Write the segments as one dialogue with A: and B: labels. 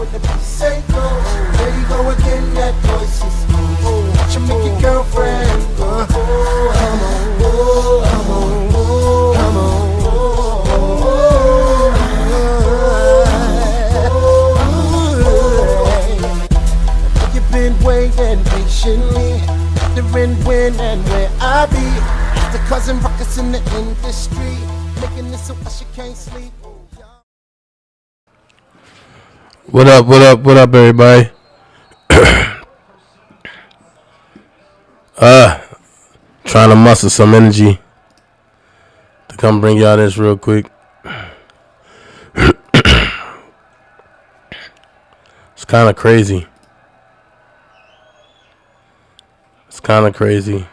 A: when the beat say go. There you go again, that voice is oh, watch you make your girlfriend go. Come on, come on, come on. You've been waiting patiently, wondering when and where I be. After causing ruckus in the industry, making this so she can't sleep.
B: What up, what up, what up, everybody? Trying to muster some energy to come bring y'all this real quick. It's kind of crazy. It's kind of crazy.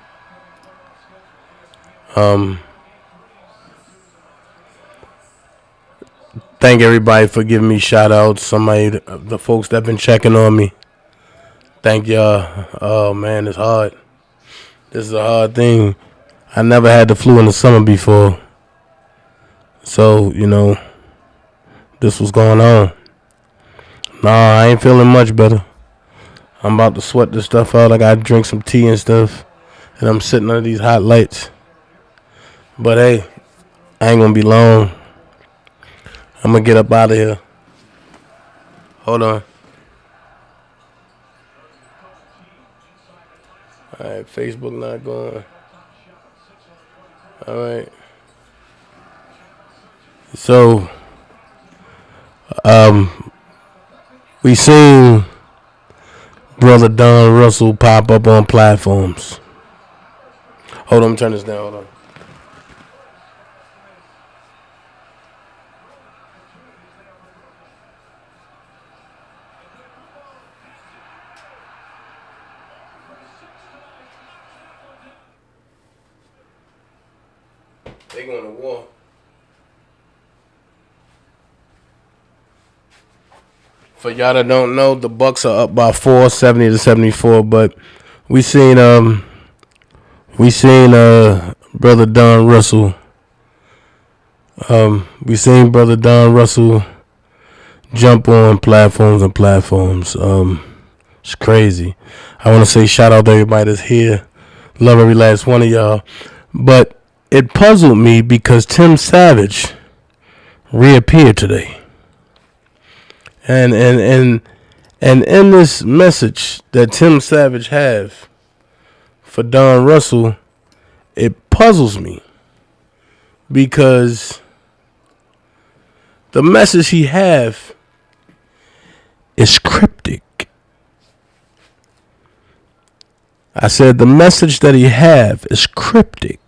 B: Thank everybody for giving me shout outs. Somebody, the folks that been checking on me. Thank y'all. Oh man, it's hard. This is a hard thing. I never had the flu in the summer before. So, you know, this was going on. Nah, I ain't feeling much better. I'm about to sweat this stuff out. I gotta drink some tea and stuff. And I'm sitting under these hot lights. But hey, I ain't gonna be long. I'm gonna get up out of here. Hold on. Alright, Facebook not going. Alright. So, we seen Brother Don Russell pop up on platforms. Hold on, turn this down, hold on. They going to war. For y'all that don't know, the Bucks are up by 4, 70-74. But we seen Brother Don Russell. We seen Brother Don Russell jump on platforms and platforms. It's crazy. I want to say shout out to everybody that's here. Love every last one of y'all. But it puzzled me because Tim Savage reappeared today. And in this message that Tim Savage have for Don Russell, it puzzles me because the message he have is cryptic. I said the message that he have is cryptic.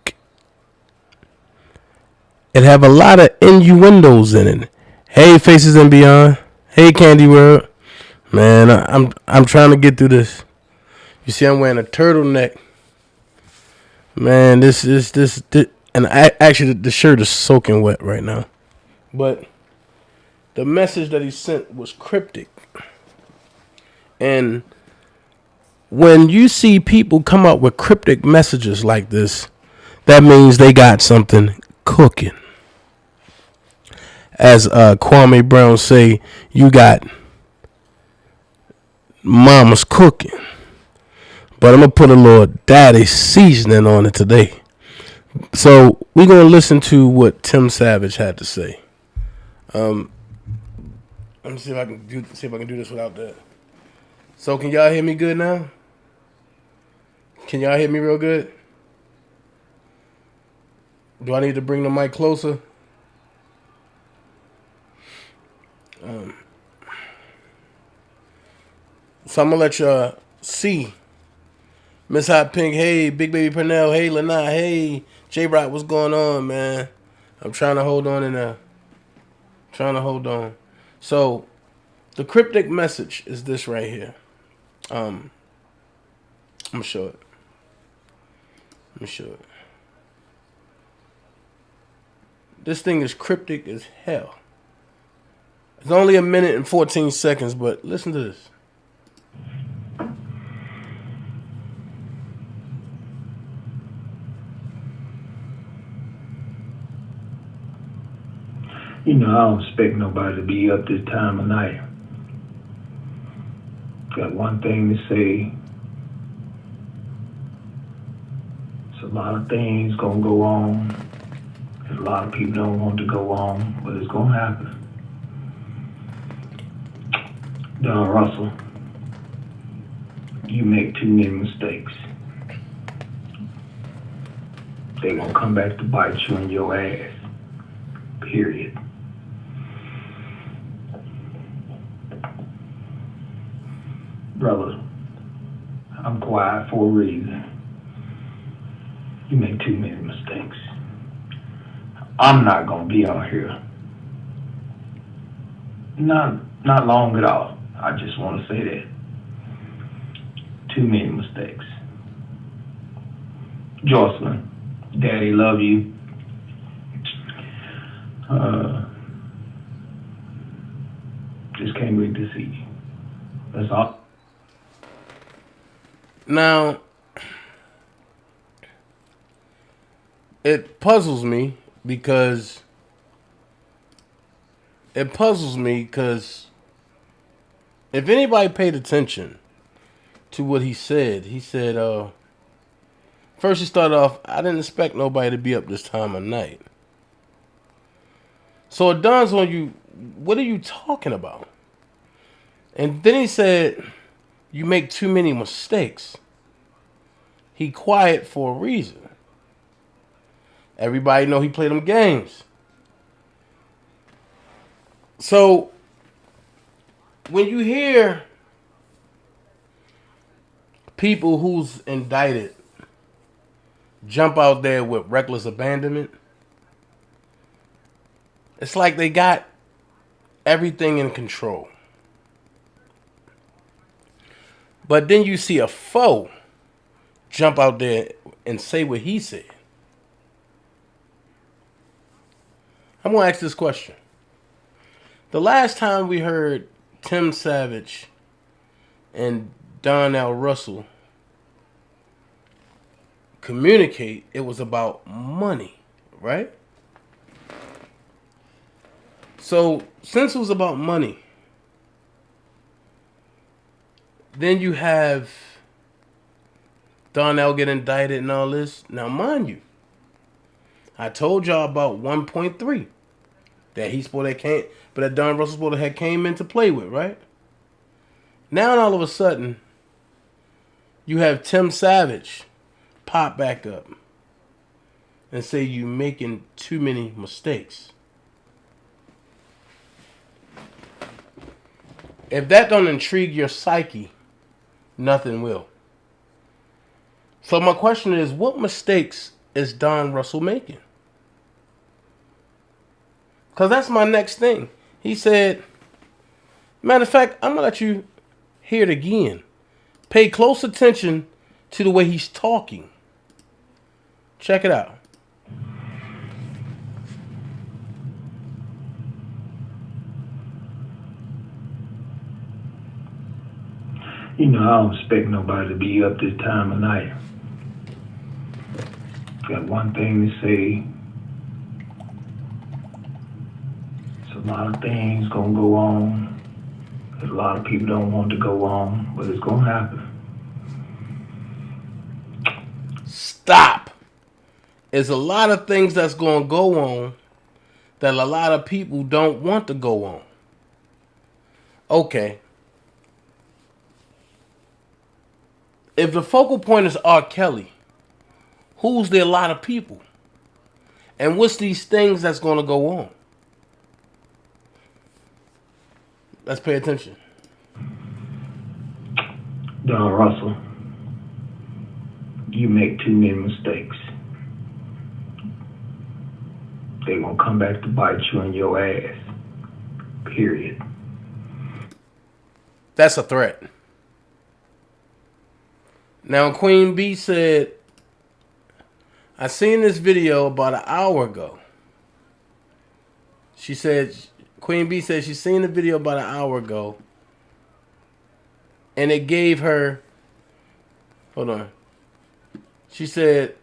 B: It have a lot of innuendos in it. Hey, Faces and Beyond. Hey, Candy World. Man, I'm trying to get through this. You see, I'm wearing a turtleneck. Man, this and actually the shirt is soaking wet right now. But the message that he sent was cryptic. And when you see people come up with cryptic messages like this, that means they got something cooking. As Kwame Brown say, you got mama's cooking. But I'm going to put a little daddy seasoning on it today. So we're going to listen to what Tim Savage had to say. Let me see if I can do this without that. So can y'all hear me good now? Can y'all hear me real good? Do I need to bring the mic closer? So I'm going to let y'all see. Miss Hot Pink, hey. Big Baby Pernell, hey. Lanai, hey. J-Rock, what's going on, man? I'm trying to hold on in there. So, the cryptic message is this right here. I'm going to show it. This thing is cryptic as hell. It's only 1 minute and 14 seconds, but listen to this.
C: You know, I don't expect nobody to be up this time of night. Got one thing to say. It's a lot of things gonna go on. A lot of people don't want to go on, but it's gonna happen. Don Russell, you make too many mistakes. They gonna come back to bite you in your ass. Period. Brother, I'm quiet for a reason. You make too many mistakes. I'm not gonna be on here. Not long at all. I just want to say that. Too many mistakes. Jocelyn, Daddy love you. Just can't wait to see you. That's all.
B: Now, it puzzles me because if anybody paid attention to what he said, first he started off, I didn't expect nobody to be up this time of night. So it dawns on you, what are you talking about? And then he said, you make too many mistakes. He quiet for a reason. Everybody know he played them games. So when you hear people who's indicted jump out there with reckless abandonment, it's like they got everything in control. But then you see a foe jump out there and say what he said. I'm going to ask this question. The last time we heard Tim Savage and Donnell Russell communicate, it was about money, right? So, since it was about money, then you have Donnell get indicted and all this. Now, mind you, I told y'all about 1.3 that he's supposed to came, but that Don Russell supposed to have came in to play with, right? Now, all of a sudden, you have Tim Savage pop back up and say you making too many mistakes. If that don't intrigue your psyche, nothing will. So my question is, what mistakes is Don Russell making? Because that's my next thing. He said, matter of fact, I'm going to let you hear it again. Pay close attention to the way he's talking. Check it out.
C: You know, I don't expect nobody to be up this time of night. Got one thing to say. It's a lot of things gonna go on. A lot of people don't want to go on, but it's gonna happen.
B: Stop. There's a lot of things that's going to go on that a lot of people don't want to go on. Okay. If the focal point is R. Kelly, who's the a lot of people? And what's these things that's going to go on? Let's pay attention.
C: Don Russell, you make too many mistakes. They gonna come back to bite you in your ass. Period.
B: That's a threat. Now, Queen B said, I seen this video about an hour ago. She said, Queen B said she seen the video about an hour ago. And it gave her, hold on. She said,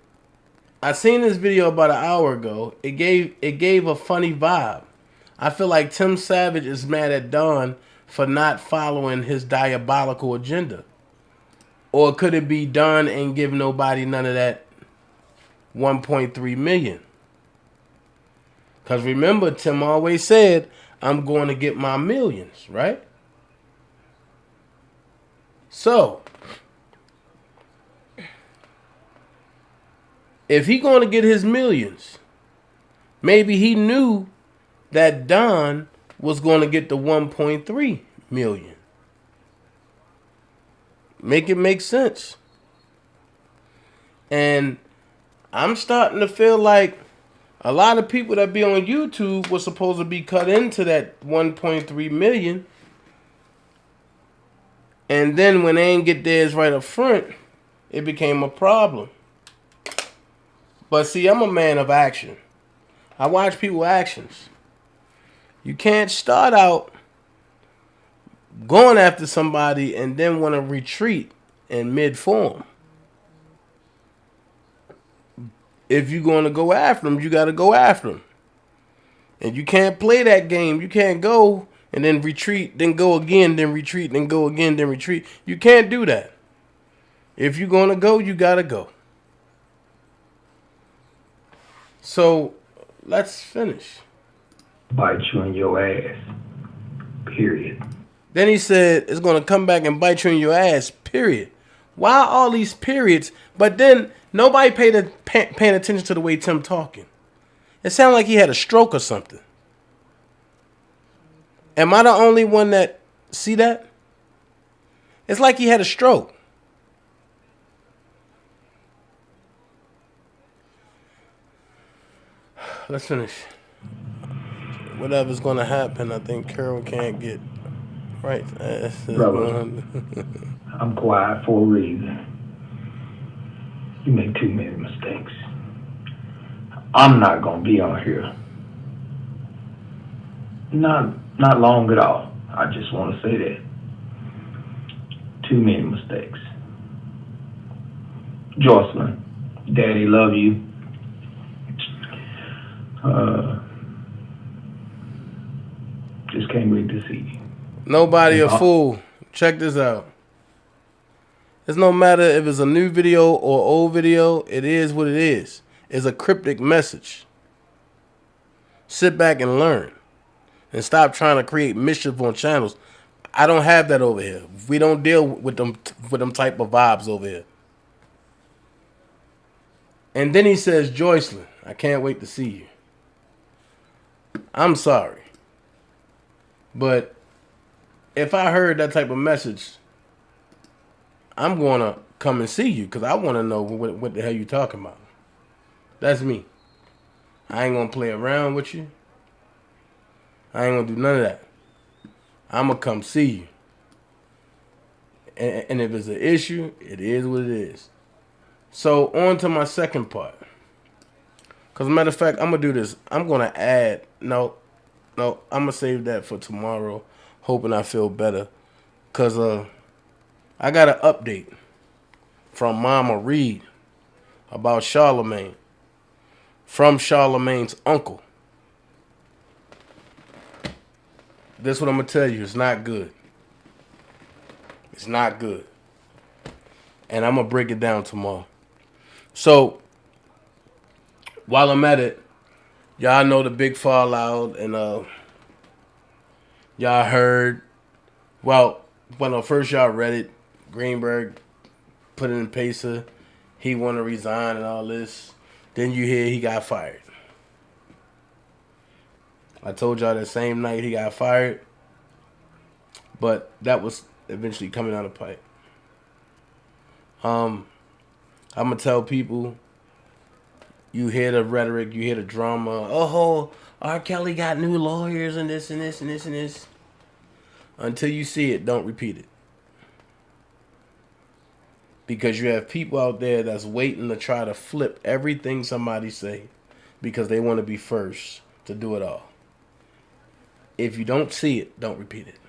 B: I seen this video about an hour ago. It gave a funny vibe. I feel like Tim Savage is mad at Don for not following his diabolical agenda? Or could it be done and give nobody none of that 1.3 million? Because remember, Tim always said, I'm going to get my millions, right? So, if he going to get his millions, maybe he knew that Don was going to get the 1.3 million. Make it make sense. And I'm starting to feel like a lot of people that be on YouTube were supposed to be cut into that 1.3 million. And then when they ain't get theirs right up front, it became a problem. But see, I'm a man of action. I watch people's actions. You can't start out going after somebody and then want to retreat in mid-form. If you're going to go after them, you got to go after them. And you can't play that game. You can't go and then retreat, then go again, then retreat, then go again, then retreat. You can't do that. If you're going to go, you got to go. So, let's finish.
C: Bite you in your ass. Period.
B: Then he said, it's going to come back and bite you in your ass, period. Why all these periods? But then, nobody paying attention to the way Tim talking. It sounded like he had a stroke or something. Am I the only one that see that? It's like he had a stroke. Let's finish. Whatever's going to happen, I think Carol can't get right.
C: Brother, I'm quiet for a reason. You make too many mistakes. I'm not gonna be on here. Not long at all. I just want to say that. Too many mistakes. Jocelyn, Daddy love you. Just can't wait to see you.
B: Nobody a fool. Check this out. It's no matter if it's a new video or old video. It is what it is. It's a cryptic message. Sit back and learn. And stop trying to create mischief on channels. I don't have that over here. We don't deal with them type of vibes over here. And then he says, Joycelyn, I can't wait to see you. I'm sorry. But if I heard that type of message, I'm going to come and see you because I want to know what the hell you talking about. That's me. I ain't going to play around with you. I ain't going to do none of that. I'm going to come see you. And if it's an issue, it is what it is. So on to my second part. Because as a matter of fact, I'm going to do this. I'm going to add, no, I'm going to save that for tomorrow, hoping I feel better. Because I got an update from Mama Reed about Charlemagne. From Charlemagne's uncle. This is what I'm going to tell you. It's not good. It's not good. And I'm going to break it down tomorrow. So, while I'm at it, y'all know the big fallout. And y'all heard, well, when first y'all read it, Greenberg put it in Pacer. He want to resign and all this. Then you hear he got fired. I told y'all that same night he got fired. But that was eventually coming down the pipe. I'm going to tell people, you hear the rhetoric, you hear the drama. Oh, R. Kelly got new lawyers and this and this and this and this. Until you see it, don't repeat it. Because you have people out there that's waiting to try to flip everything somebody say because they want to be first to do it all. If you don't see it, don't repeat it.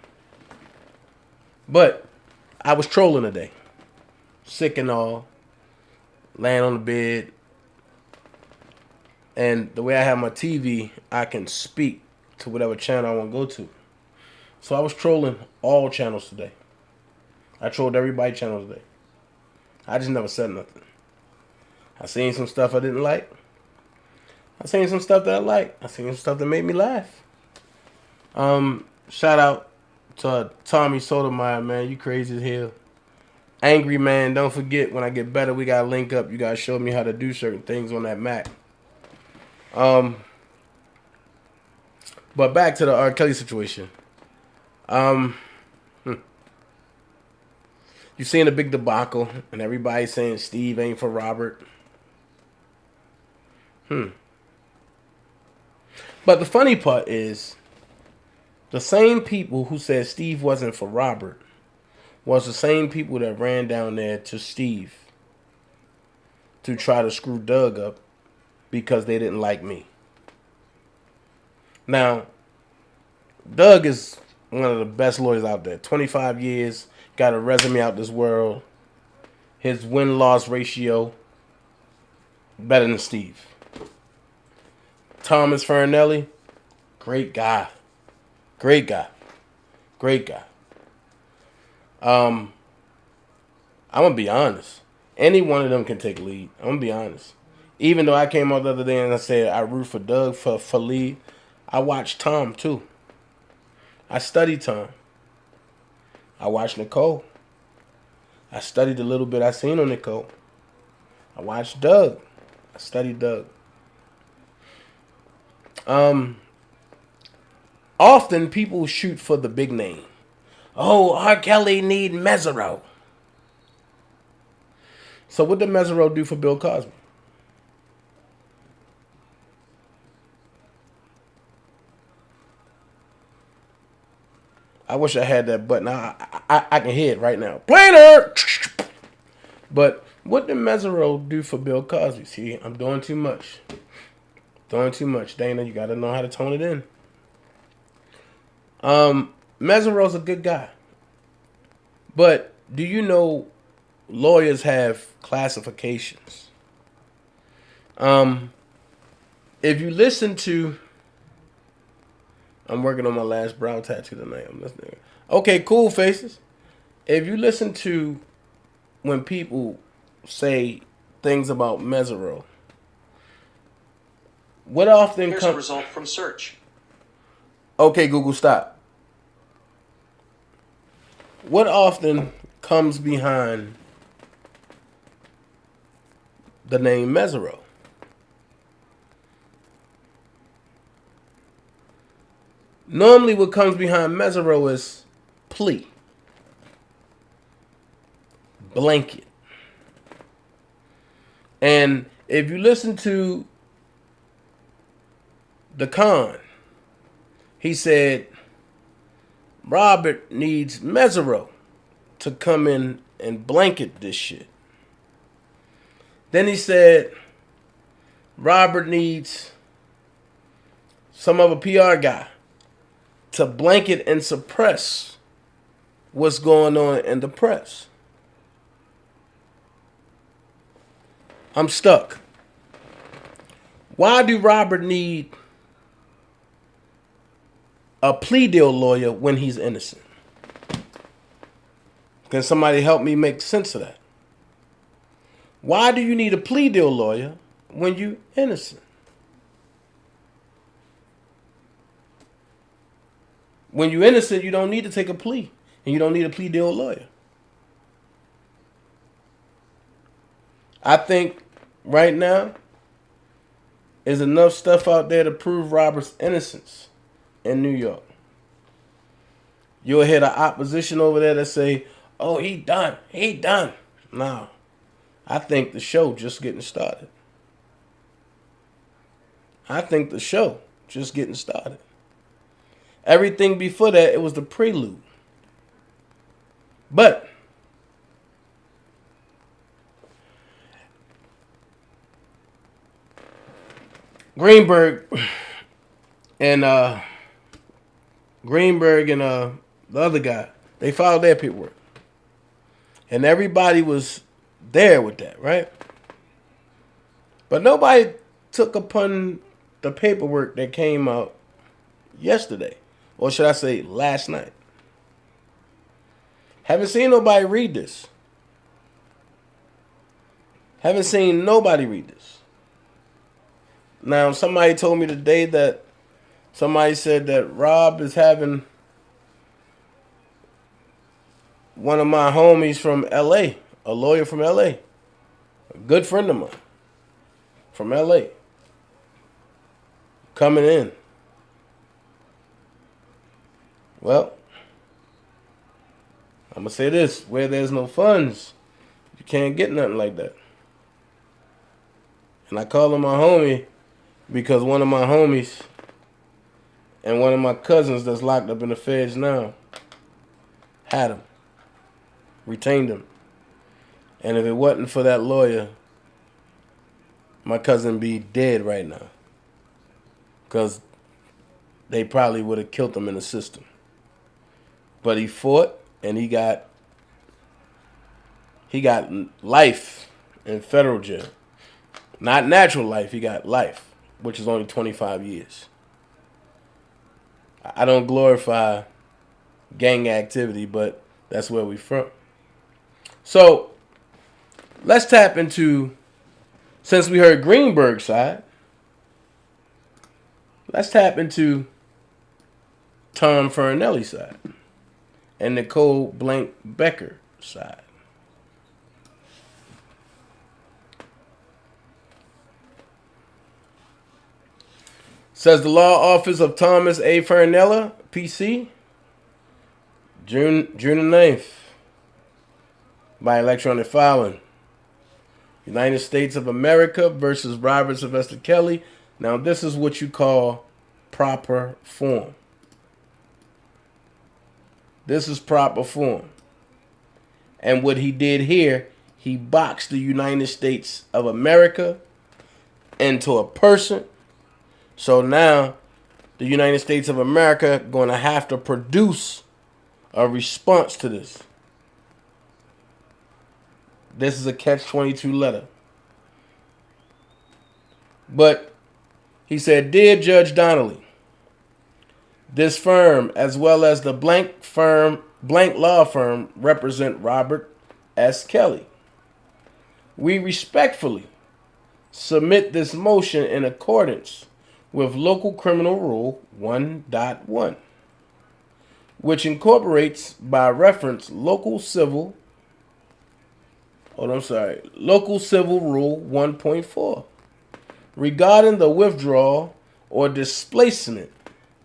B: But I was trolling today. Sick and all. Laying on the bed. And the way I have my TV, I can speak to whatever channel I want to go to. So I was trolling all channels today. I trolled everybody's channel today. I just never said nothing. I seen some stuff I didn't like. I seen some stuff that I liked. I seen some stuff that made me laugh. Shout out to Tommy Sotomayor, man. You crazy as hell. Angry man, don't forget, when I get better, we gotta link up. You gotta show me how to do certain things on that Mac. But back to the R. Kelly situation. You seen the big debacle, and everybody saying Steve ain't for Robert. But the funny part is, the same people who said Steve wasn't for Robert was the same people that ran down there to Steve to try to screw Doug up because they didn't like me. Now, Doug is one of the best lawyers out there. 25 years, got a resume out this world. His win-loss ratio, better than Steve. Thomas Fernelli, great guy. Great guy. Great guy. I'm going to be honest. Any one of them can take lead. I'm going to be honest. Even though I came out the other day and I said I root for Doug for lead, I watched Tom too. I studied Tom. I watched Nicole. I studied a little bit I seen on Nicole. I watched Doug. I studied Doug. Often people shoot for the big name. Oh, R. Kelly need Mesereau. So what did Mesereau do for Bill Cosby? I wish I had that button. I can hear it right now. Planner! But what did Mesereau do for Bill Cosby? See, I'm doing too much. Doing too much. Dana, you got to know how to tone it in. Mesereau's a good guy. But do you know lawyers have classifications? If you listen to... I'm working on my last brow tattoo tonight. I'm listening. Okay, cool faces. If you listen to when people say things about Mesereau, what often
D: comes... Here's a result from search.
B: Okay, Google, stop. What often comes behind the name Mesereau? Normally what comes behind Mesereau is plea, blanket. And if you listen to the con, he said Robert needs Mesereau to come in and blanket this shit. Then he said Robert needs some other PR guy to blanket and suppress what's going on in the press. I'm stuck. Why do Robert need a plea deal lawyer when he's innocent? Can somebody help me make sense of that? Why do you need a plea deal lawyer when you're innocent? When you're innocent, you don't need to take a plea. And you don't need a plea deal lawyer. I think right now there's enough stuff out there to prove Robert's innocence in New York. You'll hear the opposition over there that say, oh, he done. He done. No. I think the show just getting started. I think the show just getting started. Everything before that, it was the prelude. But Greenberg and the other guy, they filed their paperwork. And everybody was there with that, right? But nobody took upon the paperwork that came out yesterday. Or should I say last night. Haven't seen nobody read this. Haven't seen nobody read this. Now, somebody told me today that somebody said that Rob is having one of my homies from L.A., a lawyer from L.A., a good friend of mine from L.A., coming in. Well, I'm going to say this. Where there's no funds, you can't get nothing like that. And I call him my homie because one of my homies and one of my cousins that's locked up in the feds now had him, retained him. And if it wasn't for that lawyer, my cousin be dead right now. Because they probably would have killed him in the system. But he fought, and he got life in federal jail. Not natural life, he got life, which is only 25 years. I don't glorify gang activity, but that's where we from. So, let's tap into, since we heard Greenberg's side, let's tap into Tom Fernelli's side and Nicole Blank Becker's side. Says the law office of Thomas A. Fernella, PC, June the 9th, by electronic filing. United States of America versus Robert Sylvester Kelly. Now, this is what you call proper form. This is proper form. And what he did here, he boxed the United States of America into a person. So now, the United States of America going to have to produce a response to this. This is a catch-22 letter. But he said, Dear Judge Donnelly, this firm, as well as the blank law firm, represent Robert S. Kelly. We respectfully submit this motion in accordance with Local Criminal Rule 1.1, which incorporates by reference Local Civil Rule 1.4 regarding the withdrawal or displacement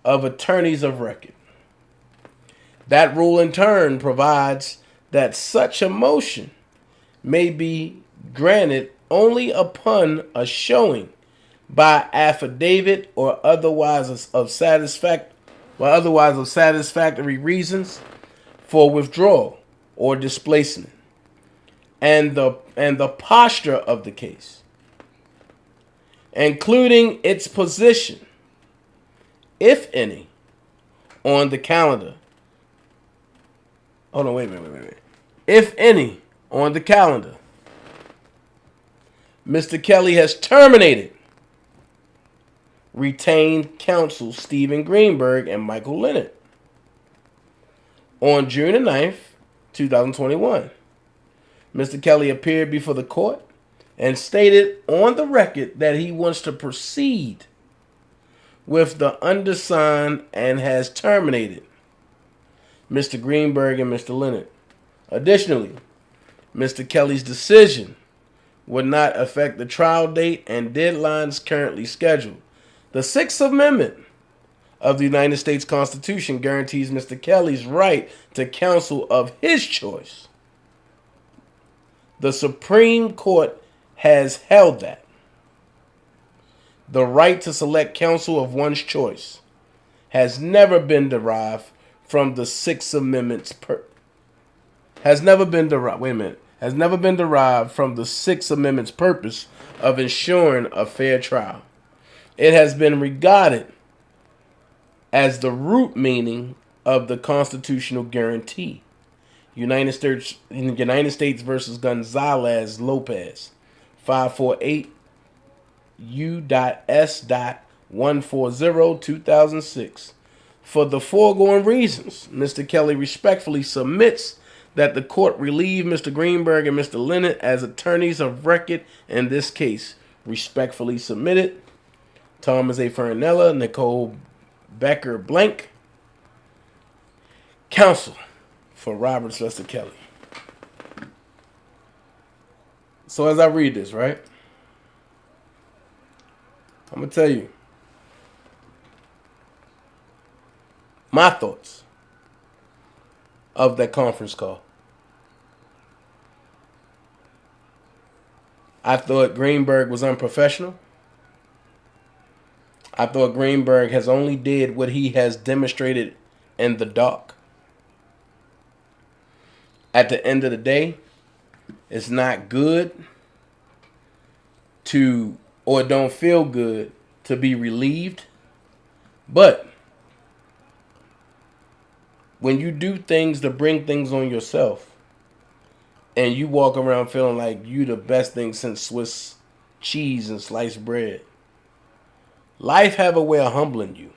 B: of attorneys of record. That rule in turn provides that such a motion may be granted only upon a showing by affidavit or otherwise of satisfactory reasons for withdrawal or displacement, and the posture of the case, including its position, if any, on the calendar. Hold on, wait. If any, on the calendar, Mr. Kelly has terminated retained counsel Stephen Greenberg and Michael Leonard on June the 9th, 2021. Mr. Kelly appeared before the court and stated on the record that he wants to proceed with the undersigned and has terminated Mr. Greenberg and Mr. Leonard. Additionally, Mr. Kelly's decision would not affect the trial date and deadlines currently scheduled. The Sixth Amendment of the United States Constitution guarantees Mr. Kelly's right to counsel of his choice. The Supreme Court has held that the right to select counsel of one's choice has never been derived from the Sixth Amendment's has never been derived from the Sixth Amendment's purpose of ensuring a fair trial. It has been regarded as the root meaning of the constitutional guarantee. United States versus Gonzalez Lopez, 548 U.S.140 2006. For the foregoing reasons, Mr. Kelly respectfully submits that the court relieve Mr. Greenberg and Mr. Leonard as attorneys of record in this case. Respectfully submitted, Thomas A. Fernella, Nicole Becker Blank, counsel for Robert Sylvester Kelly. So as I read this, right, I'm going to tell you my thoughts of that conference call. I thought Greenberg was unprofessional. I thought Greenberg has only did what he has demonstrated in the dark. At the end of the day, it's not good to, or don't feel good to be relieved. But when you do things to bring things on yourself, and you walk around feeling like you the best thing since Swiss cheese and sliced bread, life have a way of humbling you.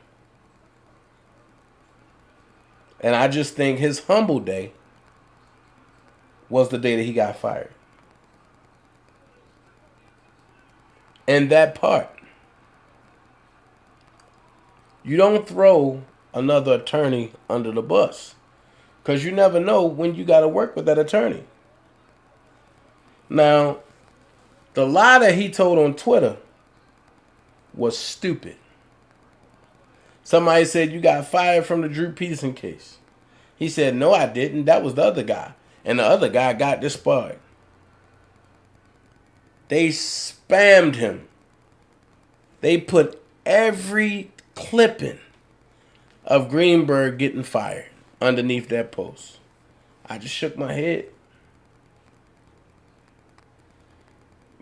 B: And I just think his humble day was the day that he got fired. And that part, you don't throw another attorney under the bus, because you never know when you got to work with that attorney. Now, the lie that he told on Twitter was stupid. Somebody said you got fired from the Drew Peterson case. He said, no, I didn't. That was the other guy. And the other guy got disbarred. They spammed him. They put every clipping of Greenberg getting fired underneath that post. I just shook my head.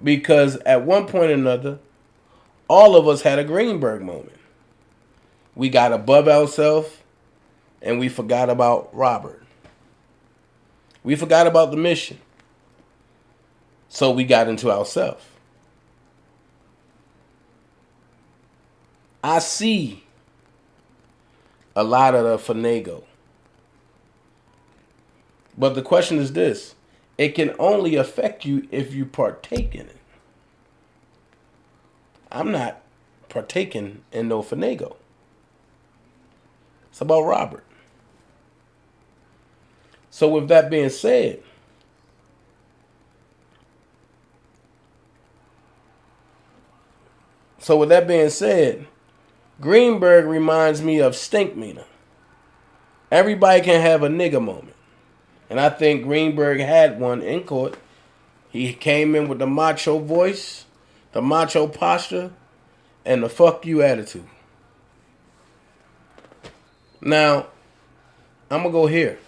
B: Because at one point or another, all of us had a Greenberg moment. We got above ourselves and we forgot about Robert. We forgot about the mission. So we got into ourselves. I see a lot of the finagle. But the question is this. It can only affect you if you partake in it. I'm not partaking in no finagle. It's about Robert. So with that being said, Greenberg reminds me of Stinkmeaner. Everybody can have a nigga moment. And I think Greenberg had one in court. He came in with the macho voice, the macho posture, and the fuck you attitude. Now, I'm going to go here.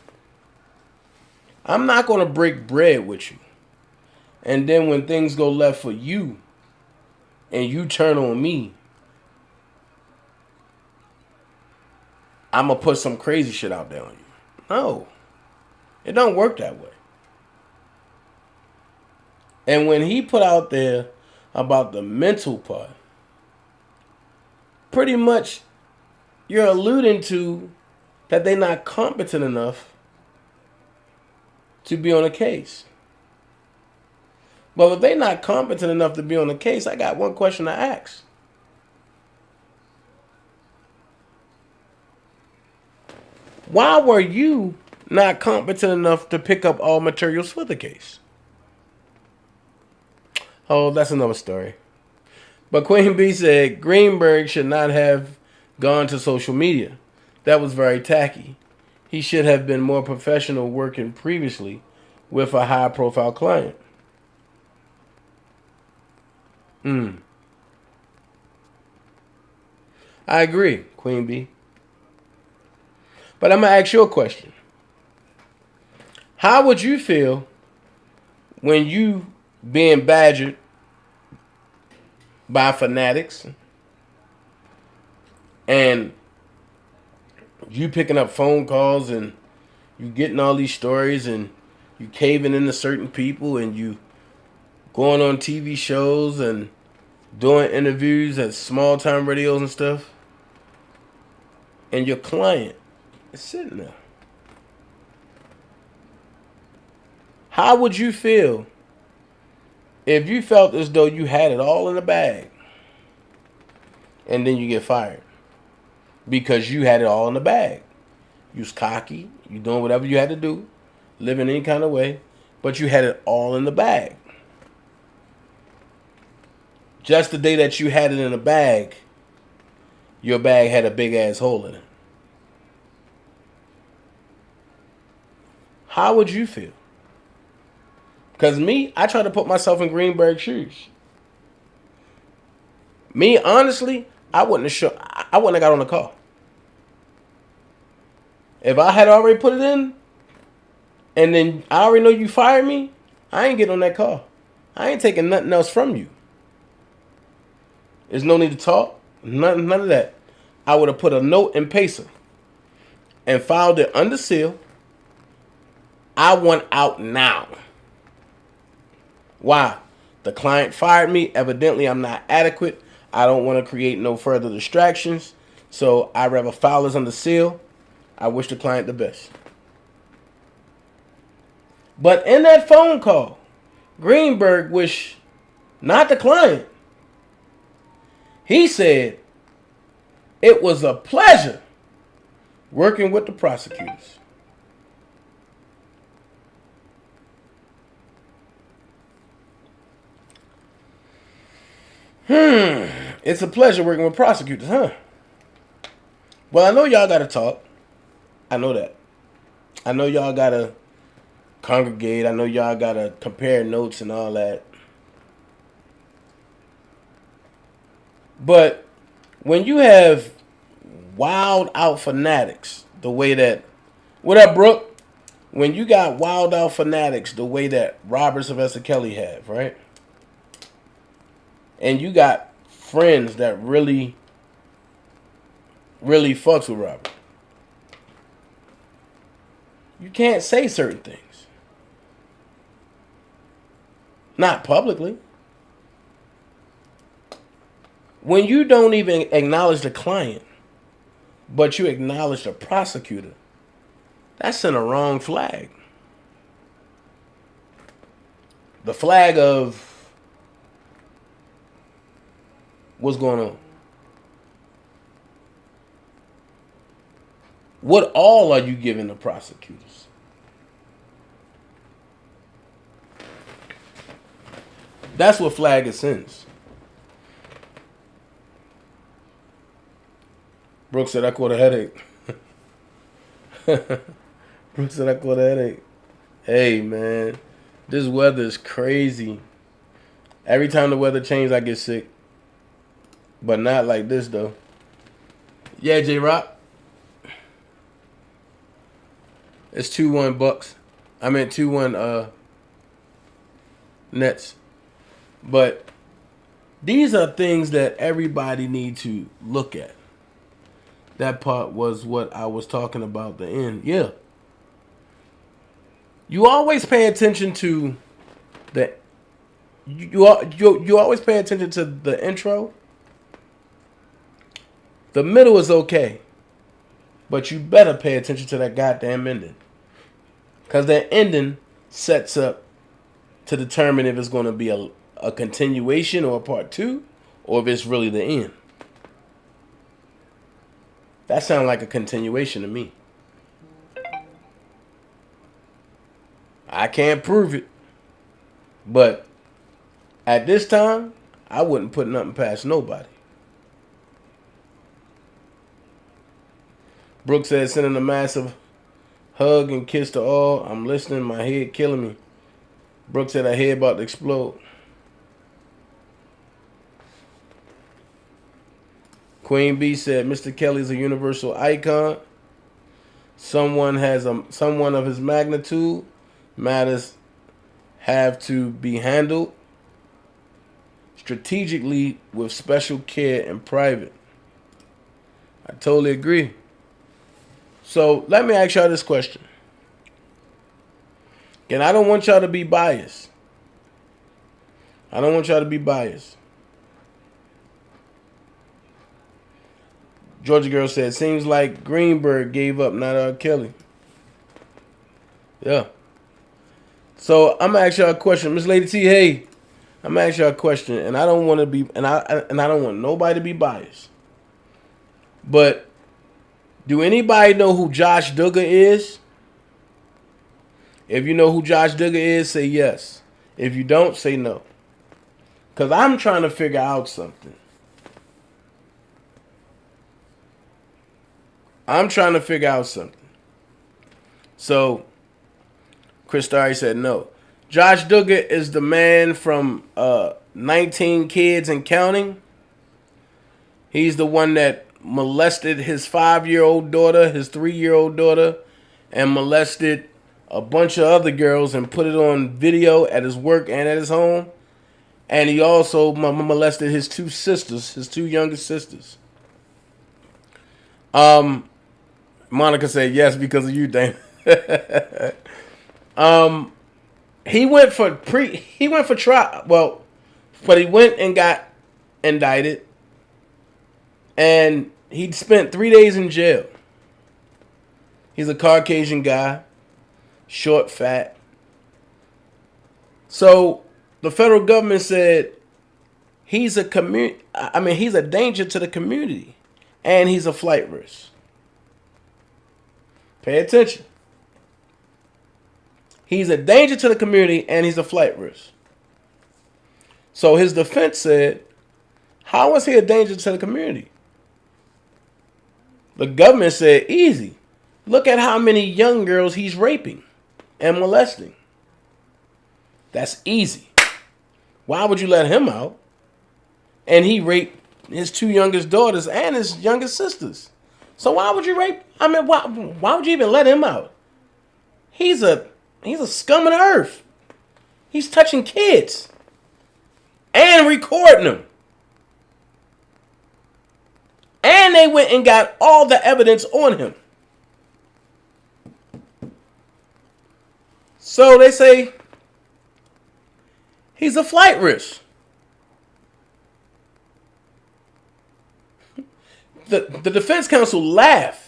B: I'm not going to break bread with you. And then when things go left for you, and you turn on me, I'm going to put some crazy shit out there on you. No. It don't work that way. And when he put out there about the mental part, pretty much you're alluding to that they're not competent enough to be on a case. Well, if they're not competent enough to be on a case, I got one question to ask. Why were you not competent enough to pick up all materials for the case? Oh, that's another story. But Queen B said Greenberg should not have gone to social media. That was very tacky. He should have been more professional working previously with a high-profile client. I agree, Queen B. But I'm going to ask you a question. How would you feel when you being badgered by fanatics and you picking up phone calls and you getting all these stories and you caving into certain people and you going on TV shows and doing interviews at small time radios and stuff? and your client is sitting there. How would you feel if you felt as though you had it all in the bag and then you get fired because you had it all in the bag? You was cocky, you doing whatever you had to do, living any kind of way, but you had it all in the bag. Just the day that you had it in the bag, your bag had a big ass hole in it. How would you feel? Because me, I try to put myself in Greenberg's shoes. Me, honestly, I wouldn't have got on the call. If I had already put it in, and then I already know you fired me, I ain't getting on that call. I ain't taking nothing else from you. There's no need to talk. None of that. I would have put a note in Pacer and filed it under seal. I want out now. Why? The client fired me. Evidently, I'm not adequate. I don't want to create no further distractions. So I'd rather file this under seal. I wish the client the best. But in that phone call, Greenberg wished not the client. He said, it was a pleasure working with the prosecutors. It's a pleasure working with prosecutors, huh? Well, I know y'all got to talk. I know that. I know y'all got to congregate. I know y'all got to compare notes and all that. But when you have wild out fanatics, the way that... What up, Brooke? When you got wild out fanatics, the way that Robert Sylvester Kelly have, right? And you got friends that really fucks with Robert. You can't say certain things. Not publicly. When you don't even acknowledge the client, but you acknowledge the prosecutor, that's in a wrong flag. The flag of what's going on. What all are you giving the prosecutors? That's what flag it sends. Brooke said I caught a headache. Brooke said I caught a headache. Hey, man. This weather is crazy. Every time the weather changes, I get sick. But not like this, though. Yeah, J-Rock. It's 2-1 Bucks. I meant 2-1 Nets. But these are things that everybody need to look at. That part was what I was talking about, the end. Yeah. You always pay attention to the... You always pay attention to the intro. The middle is okay. But you better pay attention to that goddamn ending. Because that ending sets up to determine if it's going to be a continuation or a part 2, or if it's really the end. That sounds like a continuation to me. I can't prove it. But at this time, I wouldn't put nothing past nobody. Brooke said, sending a massive hug and kiss to all. I'm listening, my head killing me. Brooke said, her head about to explode. Queen B said, Mr. Kelly's a universal icon. Someone of his magnitude. Matters have to be handled strategically with special care in private. I totally agree. So let me ask y'all this question. And I don't want y'all to be biased. Georgia girl said, seems like Greenberg gave up, not R. Kelly. Yeah. So I'm gonna ask y'all a question, Miss Lady T. Hey, I'm gonna ask y'all a question, and I don't want to be, and I don't want nobody to be biased. But do anybody know who Josh Duggar is? If you know who Josh Duggar is, say yes. If you don't, say no. Because I'm trying to figure out something. So, Chris Starry said no. Josh Duggar is the man from 19 Kids and Counting. He's the one that molested his 5-year-old daughter, his 3-year-old daughter, and molested a bunch of other girls and put it on video at his work and at his home. And he also molested his 2 sisters, his 2 youngest sisters. Monica said yes because of you, Dan. He went for trial. Well, but he went and got indicted, and he spent 3 days in jail. He's a Caucasian guy, short, fat. So the federal government said he's a danger to the community, and he's a flight risk. Pay attention. He's a danger to the community, and he's a flight risk. So his defense said, how is he a danger to the community? The government said, easy. Look at how many young girls he's raping and molesting. That's easy. Why would you let him out? And he raped his 2 youngest daughters and his youngest sisters. So why would you rape? Why would you even let him out? He's a scum of the earth. He's touching kids and recording them. And they went and got all the evidence on him. So they say he's a flight risk. The defense counsel laughed.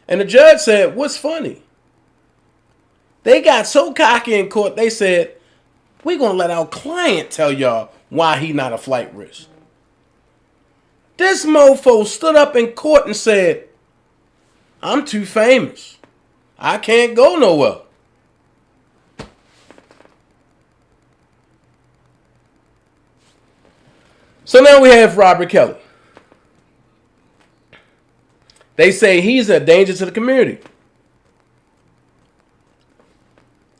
B: And the judge said, what's funny? They got so cocky in court, they said, we're going to let our client tell y'all why he not a flight risk. This mofo stood up in court and said, I'm too famous. I can't go nowhere. So now we have Robert Kelly. They say he's a danger to the community.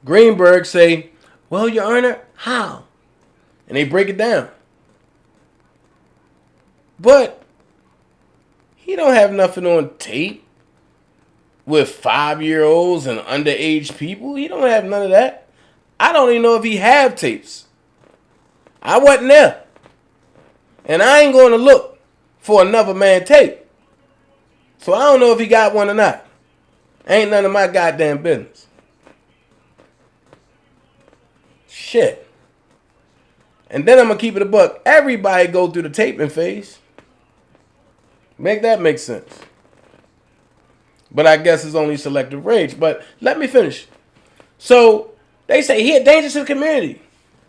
B: Greenberg say, well, Your Honor, how? And they break it down. But he don't have nothing on tape with 5-year-olds and underage people. He don't have none of that. I don't even know if he have tapes. I wasn't there. And I ain't going to look for another man tape. So I don't know if he got one or not. Ain't none of my goddamn business. Shit. And then I'm going to keep it a buck. Everybody go through the taping phase. Make that make sense. But I guess it's only selective rage. But let me finish. So they say he a danger to the community.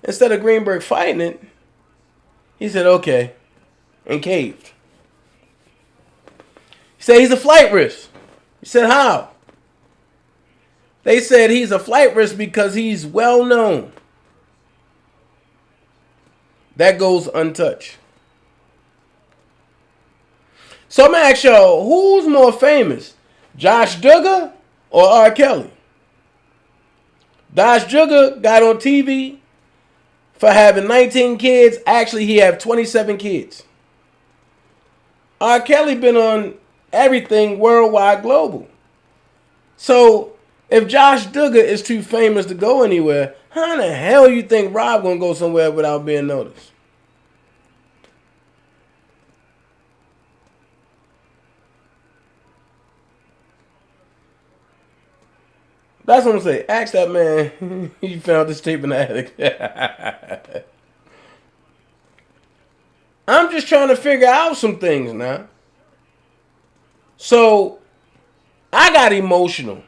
B: Instead of Greenberg fighting it, he said, okay, and caved. He said he's a flight risk. He said, how? They said he's a flight risk because he's well known. That goes untouched. So I'm going to ask y'all, who's more famous? Josh Duggar or R. Kelly? Josh Duggar got on TV for having 19 kids. Actually, he had 27 kids. R. Kelly been on everything worldwide, global. So if Josh Duggar is too famous to go anywhere, how in the hell you think Rob gonna go somewhere without being noticed? That's what I'm saying. Ask that man. He found this tape in the attic. I'm just trying to figure out some things now. So I got emotional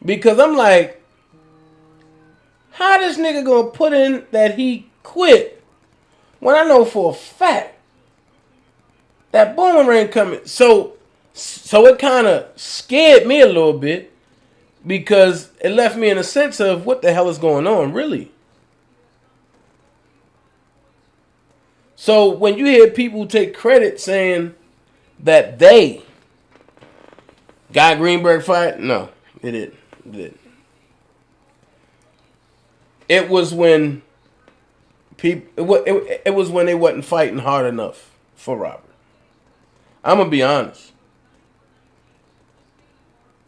B: because I'm like, how this nigga gonna put in that he quit when I know for a fact that boomerang coming? So it kind of scared me a little bit because it left me in a sense of what the hell is going on, really. So when you hear people take credit saying that they got Greenberg fired, no, it didn't. It didn't. It was when people. It was when they wasn't fighting hard enough for Robert. I'm gonna be honest.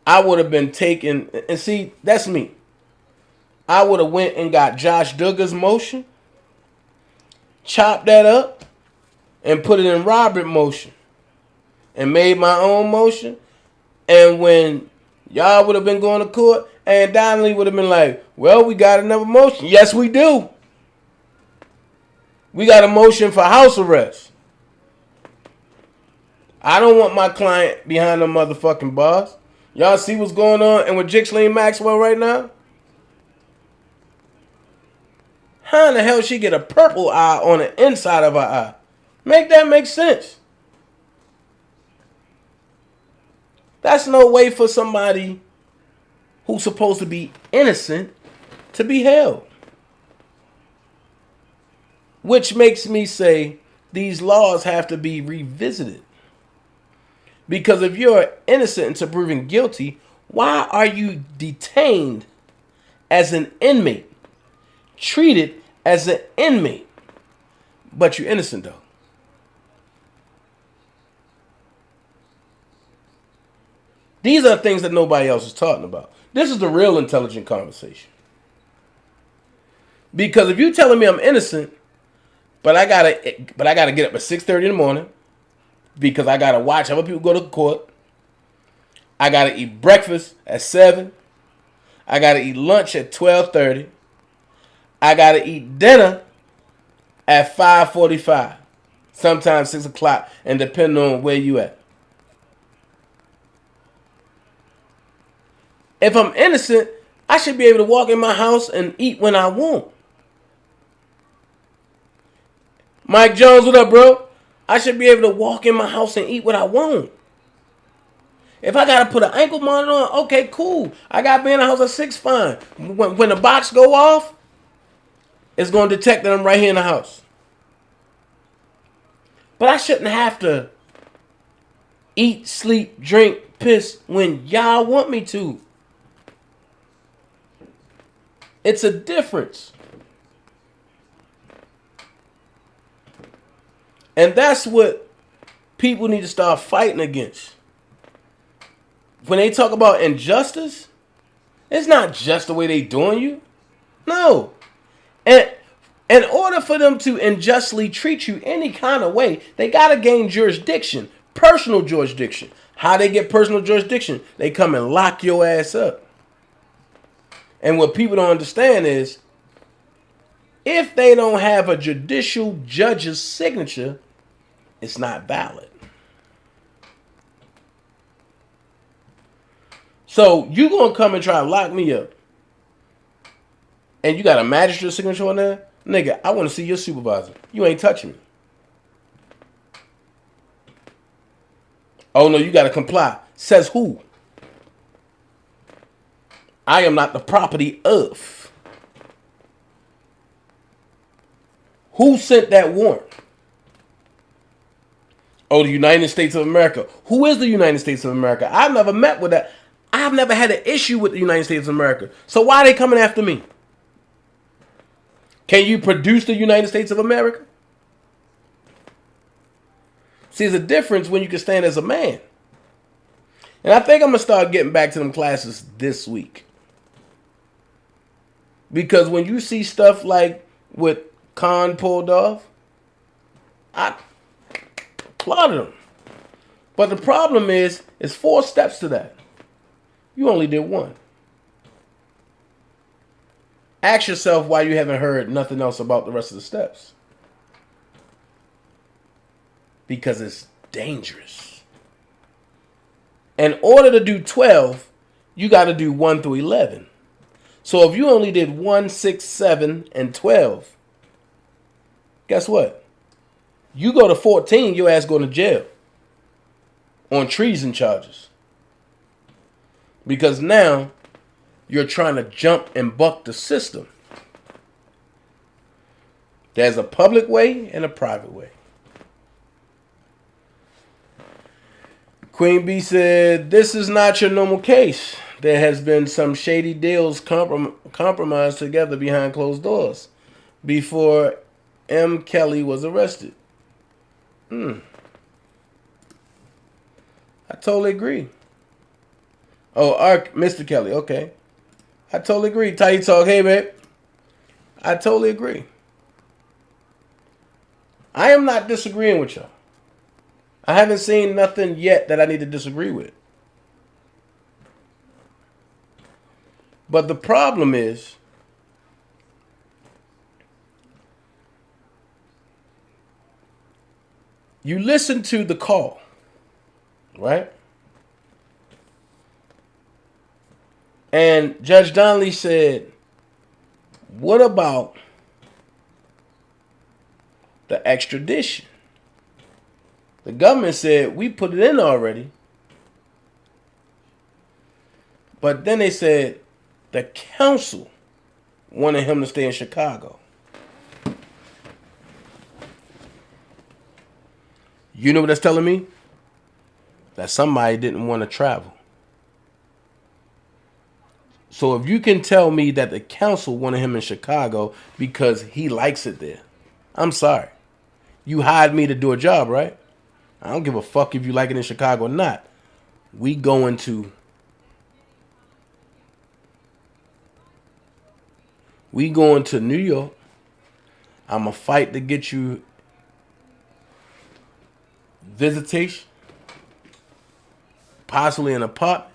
B: I would have been taken, and see, that's me. I would have went and got Josh Duggar's motion, chopped that up, and put it in Robert motion, and made my own motion. And when y'all would have been going to court, and Donnelly would have been like, well, we got another motion. Yes, we do. We got a motion for house arrest. I don't want my client behind the motherfucking bars. Y'all see what's going on and with Jixlene Maxwell right now? How in the hell she get a purple eye on the inside of her eye? Make that make sense. That's no way for somebody who's supposed to be innocent to be held. Which makes me say these laws have to be revisited. Because if you're innocent until proven guilty, why are you detained as an inmate? Treated as an inmate. But you're innocent though. These are things that nobody else is talking about. This is the real intelligent conversation. Because if you're telling me I'm innocent, but I gotta get up at 6:30 in the morning because I gotta watch other people go to court. I gotta eat breakfast at 7. I gotta eat lunch at 12:30. I gotta eat dinner at 5:45. Sometimes 6 o'clock, and depending on where you at. If I'm innocent, I should be able to walk in my house and eat when I want. Mike Jones, what up, bro? I should be able to walk in my house and eat what I want. If I gotta put an ankle monitor on, okay, cool. I gotta be in the house at 6, fine. When the box go off, it's gonna detect that I'm right here in the house. But I shouldn't have to eat, sleep, drink, piss when y'all want me to. It's a difference. And that's what people need to start fighting against. When they talk about injustice, it's not just the way they doing you. No. And in order for them to unjustly treat you any kind of way, they got to gain jurisdiction, personal jurisdiction. How they get personal jurisdiction? They come and lock your ass up. And what people don't understand is, if they don't have a judicial judge's signature, it's not valid. So you gonna come and try to lock me up, and you got a magistrate's signature on there? Nigga, I want to see your supervisor. You ain't touching me. Oh no, you got to comply. Says who? I am not the property of. Who sent that warrant? Oh, the United States of America. Who is the United States of America? I've never met with that. I've never had an issue with the United States of America. So why are they coming after me? Can you produce the United States of America? See, there's a difference when you can stand as a man. And I think I'm going to start getting back to them classes this week. Because when you see stuff like what Khan pulled off, I applauded him. But the problem is, it's 4 steps to that. You only did 1. Ask yourself why you haven't heard nothing else about the rest of the steps. Because it's dangerous. In order to do 12, you got to do 1 through 11. So if you only did 1, 6, 7, and 12, guess what? You go to 14, your ass going to jail on treason charges. Because now you're trying to jump and buck the system. There's a public way and a private way. Queen B said, this is not your normal case. There has been some shady deals compromised together behind closed doors before M. Kelly was arrested. I totally agree. Oh, Mr. Kelly, okay. I totally agree. Tight talk, hey, babe. I totally agree. I am not disagreeing with y'all. I haven't seen nothing yet that I need to disagree with. But the problem is, you listen to the call, right? And Judge Donnelly said, what about the extradition? The government said, we put it in already. But then they said, the council wanted him to stay in Chicago. You know what that's telling me? That somebody didn't want to travel. So if you can tell me that the council wanted him in Chicago because he likes it there, I'm sorry. You hired me to do a job, right? I don't give a fuck if you like it in Chicago or not. We going to New York. I'm going to fight to get you visitation, possibly an apartment.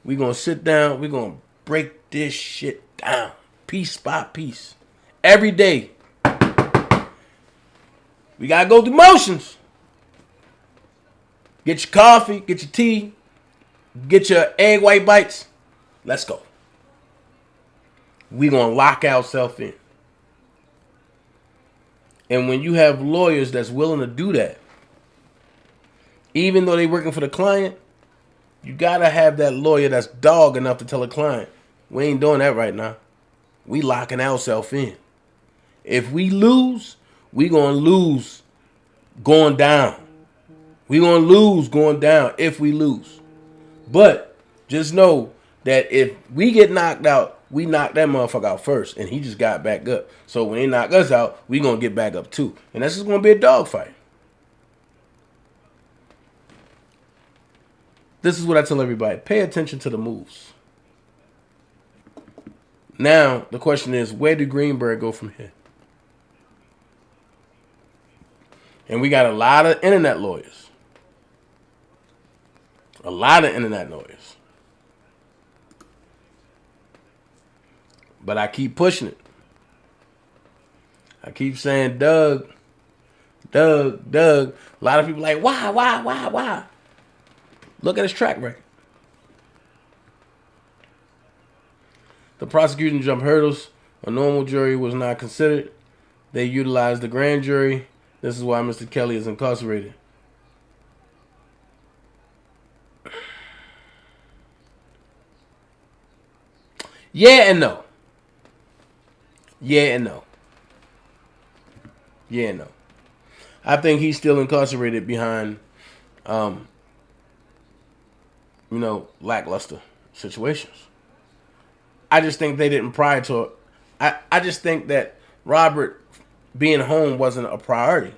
B: We going to sit down. We going to break this shit down piece by piece. Every day. We got to go through motions. Get your coffee, get your tea, get your egg white bites. Let's go. We going to lock ourselves in. And when you have lawyers that's willing to do that, even though they're working for the client, you got to have that lawyer that's dog enough to tell a client, we ain't doing that right now. We locking ourselves in. If we lose, we going to lose going down. We going to lose going down if we lose. But just know that if we get knocked out, we knock that motherfucker out first. And he just got back up. So when they knock us out, we going to get back up too. And that's just going to be a dogfight. This is what I tell everybody. Pay attention to the moves. Now, the question is, where do Greenberg go from here? And we got a lot of internet lawyers. A lot of internet lawyers. But I keep pushing it. I keep saying, Doug. A lot of people like, why? Look at his track record. The prosecution jumped hurdles. A normal jury was not considered. They utilized the grand jury. This is why Mr. Kelly is incarcerated. Yeah and no. Yeah and no. Yeah and no. I think he's still incarcerated behind, lackluster situations. I just think they didn't prior to it. I just think that Robert being home wasn't a priority.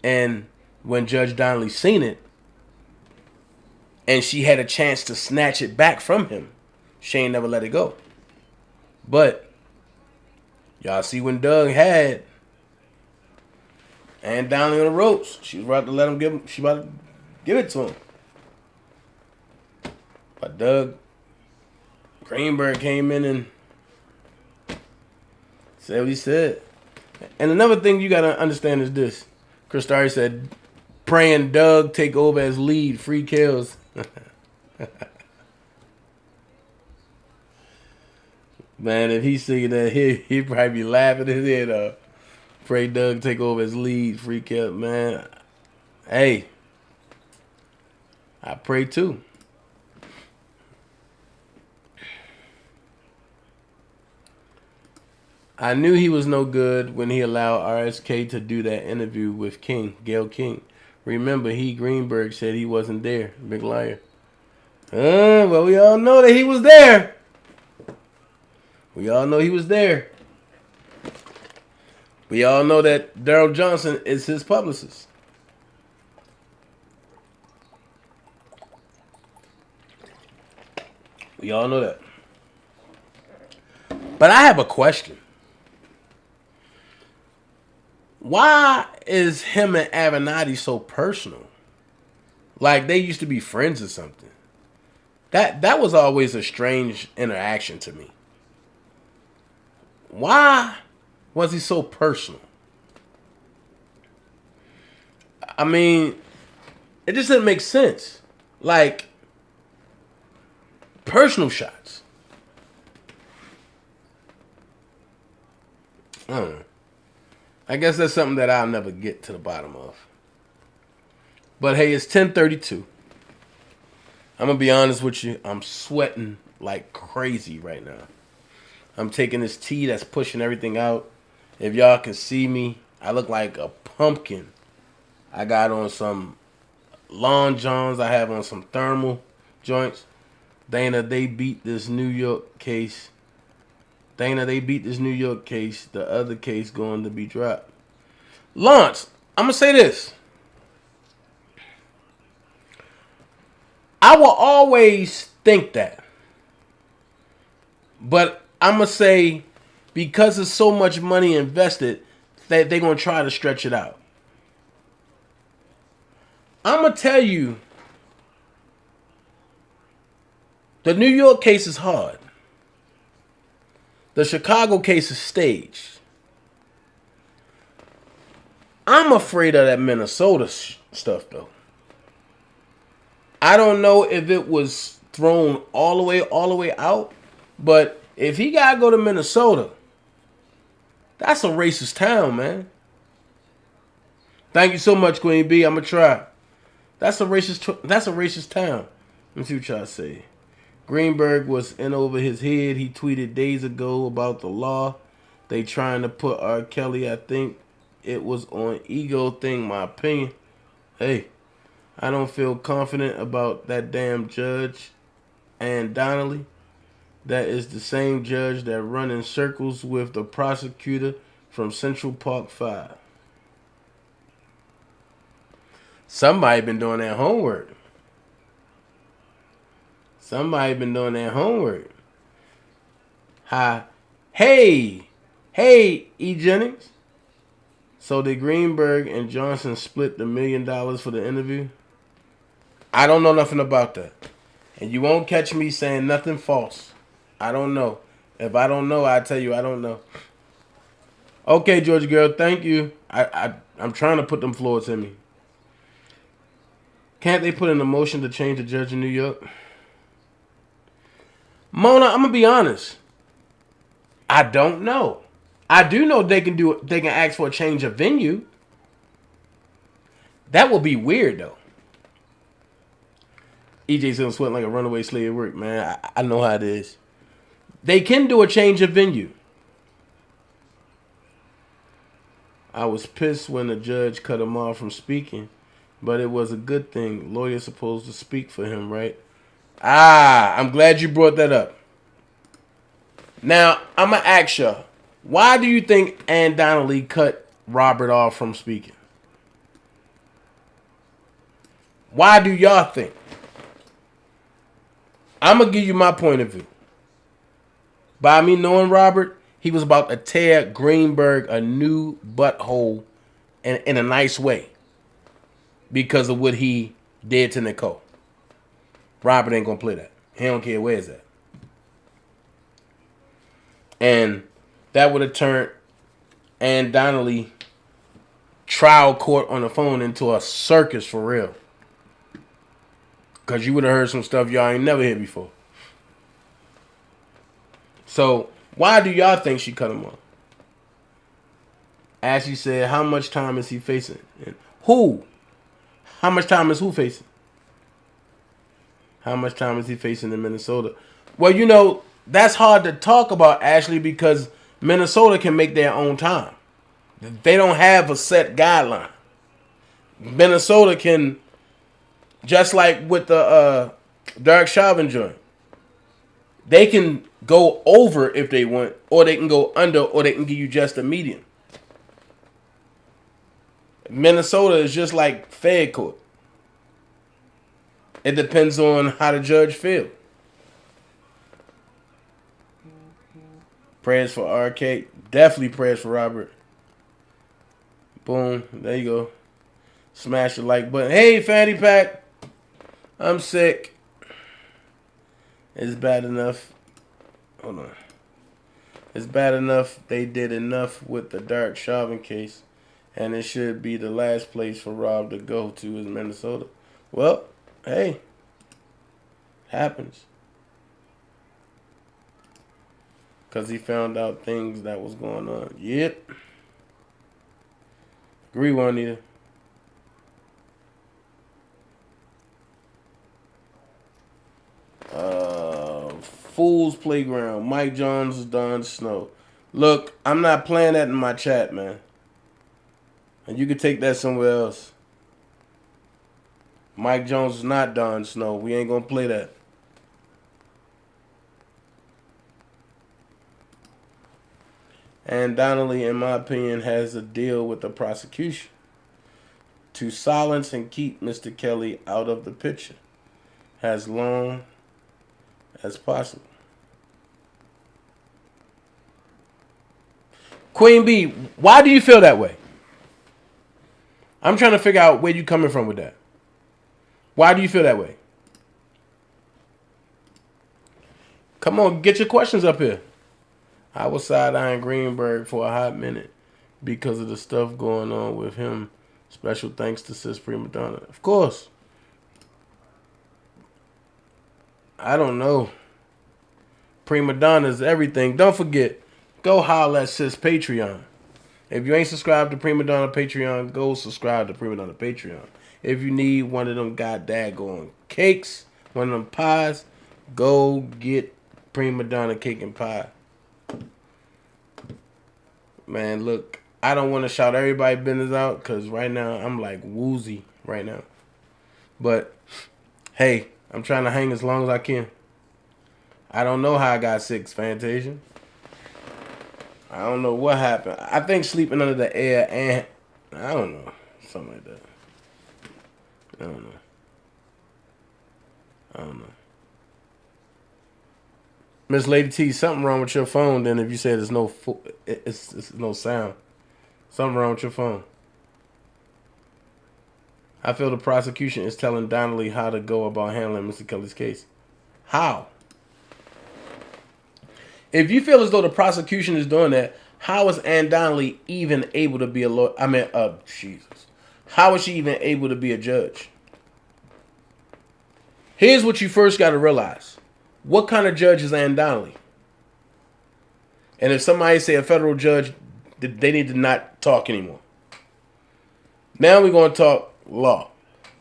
B: And when Judge Donnelly seen it, and she had a chance to snatch it back from him, she ain't never let it go. But y'all see when Doug had and Donnelly on the ropes, she was about to let him she about to give it to him. But Doug Greenberg came in and said what he said. And another thing you gotta understand is this. Chris Starry said, Praying Doug take over as lead. Free kills. Man, if he see that, he'd probably be laughing his head off. Pray Doug take over as lead. Free kill, man. Hey, I pray too. I knew he was no good when he allowed RSK to do that interview with Gail King. Remember, Greenberg said he wasn't there. Big liar. Well, we all know that he was there. We all know he was there. We all know that Daryl Johnson is his publicist. We all know that. But I have a question. Why is him and Avenatti so personal? Like they used to be friends or something. That was always a strange interaction to me. Why was he so personal? I mean, it just didn't make sense. Like, personal shots. I don't know. I guess that's something that I'll never get to the bottom of. But hey, it's 10:32. I'm going to be honest with you. I'm sweating like crazy right now. I'm taking this tea that's pushing everything out. If y'all can see me, I look like a pumpkin. I got on some Long Johns. I have on some thermal joints. Dana, they beat this New York case. The other case going to be dropped. Lawrence, I'm going to say this. I will always think that. But I'm going to say, because there's so much money invested, that they're going to try to stretch it out. I'm going to tell you, the New York case is hard. The Chicago case is staged. I'm afraid of that Minnesota stuff, though. I don't know if it was thrown all the way out, but if he got to go to Minnesota, that's a racist town, man. Thank you so much, Queen B. I'm going to try. That's a racist town. Let me see what y'all say. Greenberg was in over his head. He tweeted days ago about the law. They trying to put R. Kelly. I think it was on ego thing, my opinion. Hey, I don't feel confident about that damn judge and Donnelly. That is the same judge that run in circles with the prosecutor from Central Park 5. Somebody been doing their homework. Hi. Hey, E. Jennings. So did Greenberg and Johnson split the $1 million for the interview? I don't know nothing about that. And you won't catch me saying nothing false. I don't know. If I don't know, I tell you I don't know. Okay, Georgia girl, thank you. I'm trying to put them floors in me. Can't they put in a motion to change the judge in New York? Mona, I'm gonna be honest. I don't know. I do know they can ask for a change of venue. That would be weird though. EJ's gonna sweat like a runaway slave at work, man. I know how it is. They can do a change of venue. I was pissed when the judge cut him off from speaking, but it was a good thing. Lawyer's supposed to speak for him, right? I'm glad you brought that up. Now, I'm going to ask you, why do you think Ann Donnelly cut Robert off from speaking? Why do y'all think? I'm going to give you my point of view. By me knowing Robert, he was about to tear Greenberg a new butthole in a nice way because of what he did to Nicole. Robert ain't going to play that. He don't care where it's at. And that would have turned Ann Donnelly trial court on the phone into a circus for real. Because you would have heard some stuff y'all ain't never heard before. So, why do y'all think she cut him off? Ashley said, how much time is he facing? And who? How much time is who facing? How much time is he facing in Minnesota? Well, you know, that's hard to talk about, Ashley, because Minnesota can make their own time. They don't have a set guideline. Minnesota can, just like with the Derek Chauvin joint, they can go over if they want, or they can go under, or they can give you just a median. Minnesota is just like Fed court. It depends on how the judge feels. Prayers for RK. Definitely prayers for Robert. Boom. There you go. Smash the like button. Hey, Fanny Pack. I'm sick. It's bad enough. Hold on. It's bad enough they did enough with the Derek Chauvin case, and it should be the last place for Rob to go to is Minnesota. Well, hey. Happens. Because he found out things that was going on. Yep. Agree, Juanita. Fool's Playground. Mike Jones, Don Snow. Look, I'm not playing that in my chat, man. And you can take that somewhere else. Mike Jones is not Don Snow. We ain't going to play that. And Donnelly, in my opinion, has a deal with the prosecution to silence and keep Mr. Kelly out of the picture as long as possible. Queen B, why do you feel that way? I'm trying to figure out where you're coming from with that. Why do you feel that way? Come on, get your questions up here. I was side-eyeing Greenberg for a hot minute because of the stuff going on with him. Special thanks to Sis Prima Donna. Of course. I don't know. Prima Donna is everything. Don't forget, go holler at Sis Patreon. If you ain't subscribed to Prima Donna Patreon, go subscribe to Prima Donna Patreon. If you need one of them goddamn cakes, one of them pies, go get Prima Donna cake and pie. Man, look, I don't want to shout everybody business out because right now I'm like woozy right now. But, hey, I'm trying to hang as long as I can. I don't know how I got sick, Fantasia. I don't know what happened. I think sleeping under the air and, I don't know, something like that. I don't know. Miss Lady T, something wrong with your phone then if you say there's no it's no sound. Something wrong with your phone. I feel the prosecution is telling Donnelly how to go about handling Mr. Kelly's case. How? If you feel as though the prosecution is doing that, how is Ann Donnelly even able to be a lawyer? I mean, Jesus. How is she even able to be a judge? Here's what you first got to realize. What kind of judge is Ann Donnelly? And if somebody say a federal judge, they need to not talk anymore. Now we're going to talk law.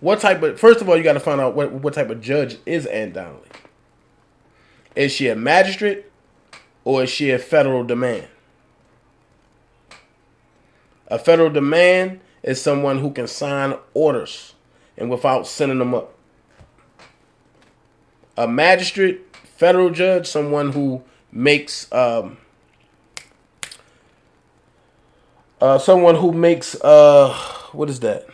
B: First of all, you got to find out what type of judge is Ann Donnelly. Is she a magistrate or is she a federal demand? A federal demand is someone who can sign orders and without sending them up. A magistrate, federal judge, someone who makes what is that?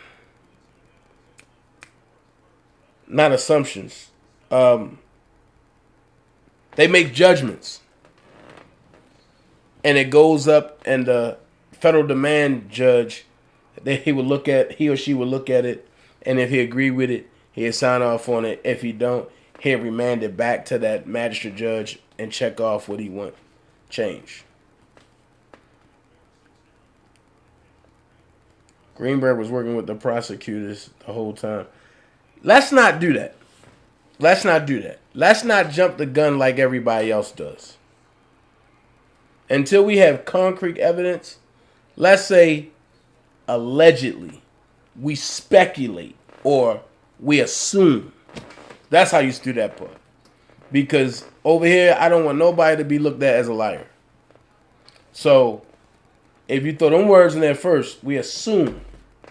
B: Not assumptions. They make judgments. And it goes up, and the federal demand judge, he or she would look at it, and if he agreed with it, he'd sign off on it. If he don't, he'll remand it back to that magistrate judge and check off what he want change. Greenberg was working with the prosecutors the whole time. Let's not do that. Let's not do that. Let's not jump the gun like everybody else does. Until we have concrete evidence, let's say allegedly, we speculate or we assume. That's how you do that part. Because over here, I don't want nobody to be looked at as a liar. So, if you throw them words in there first, we assume.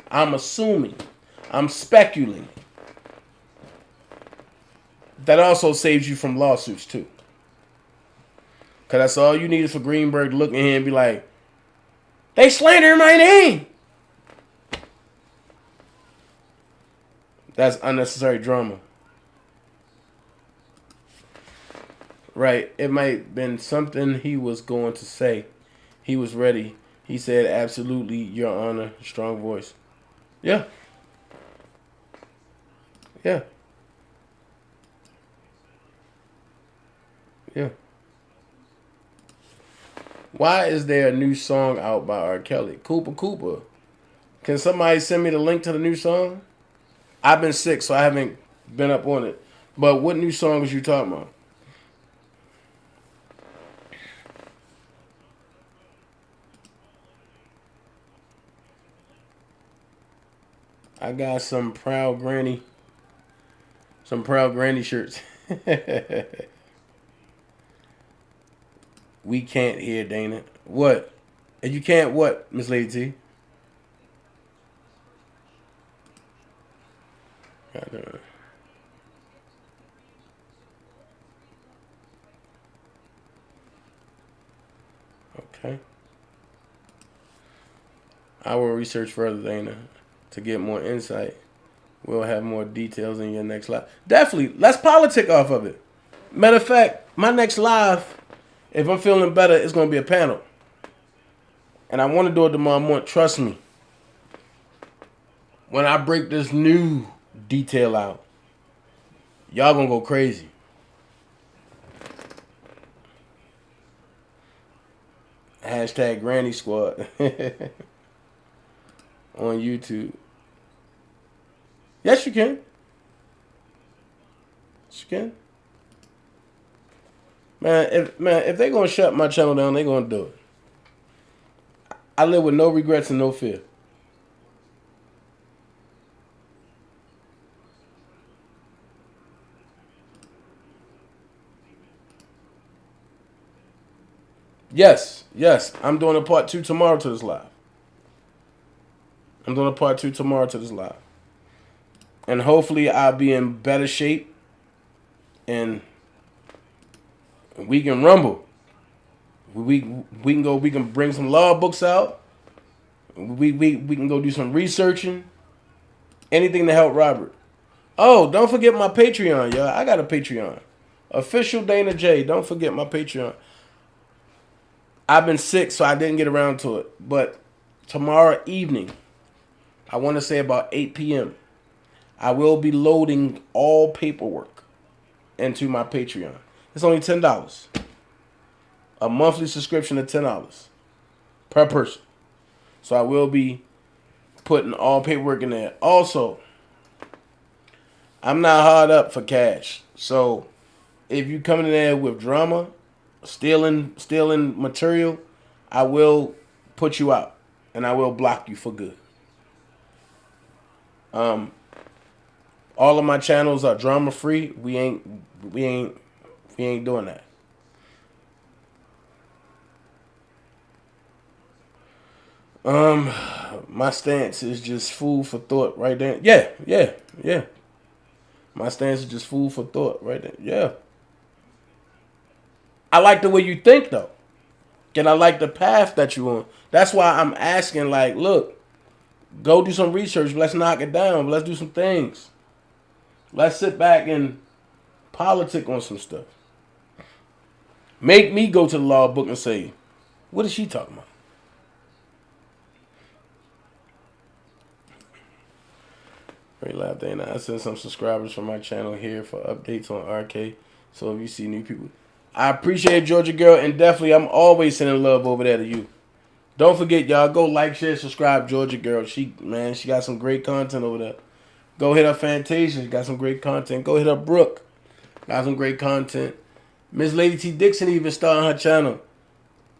B: I'm assuming. I'm speculating. That also saves you from lawsuits, too. Because that's all you need is for Greenberg to look at him and be like, they slandering my name. That's unnecessary drama. Right. It might have been something he was going to say. He was ready. He said, absolutely, Your Honor. Strong voice. Yeah. Yeah. Yeah. Why is there a new song out by R. Kelly? Cooper. Can somebody send me the link to the new song? I've been sick, so I haven't been up on it. But what new song is you talking about? I got some Proud Granny shirts. We can't hear, Dana. What? And you can't what, Miss Lady T? Okay. I will research further, Dana, to get more insight. We'll have more details in your next live. Definitely. Let's politic off of it. Matter of fact, my next live, if I'm feeling better, it's going to be a panel. And I want to do it tomorrow morning. Trust me. When I break this new detail out, y'all going to go crazy. Hashtag Granny Squad on YouTube. Yes, you can. Yes, you can. Man, if they're going to shut my channel down, they're going to do it. I live with no regrets and no fear. Yes. I'm doing a part 2 tomorrow to this live. And hopefully I'll be in better shape and we can rumble. We can bring some law books out. We can go do some researching. Anything to help Robert. Oh, don't forget my Patreon, y'all. I got a Patreon. Official DanaJay. Don't forget my Patreon. I've been sick, so I didn't get around to it. But tomorrow evening, I want to say about 8 p.m., I will be loading all paperwork into my Patreon. It's only $10. A monthly subscription of $10 per person. So I will be putting all paperwork in there. Also, I'm not hard up for cash. So if you come in there with drama, stealing material, I will put you out and I will block you for good. All of my channels are drama free. We ain't doing that. My stance is just food for thought right there. Yeah. My stance is just food for thought right there. Yeah. I like the way you think though. And I like the path that you're on. That's why I'm asking, like, look, go do some research. Let's knock it down. Let's do some things. Let's sit back and politic on some stuff. Make me go to the law book and say, what is she talking about? Very loud, Dana. I sent some subscribers from my channel here for updates on RK. So if you see new people, I appreciate Georgia Girl, and definitely I'm always sending love over there to you. Don't forget, y'all, go like, share, subscribe. Georgia girl, she got some great content over there. Go hit up Fantasia, she got some great content. Go hit up Brooke, got some great content. Miss Lady T Dixon even starting her channel.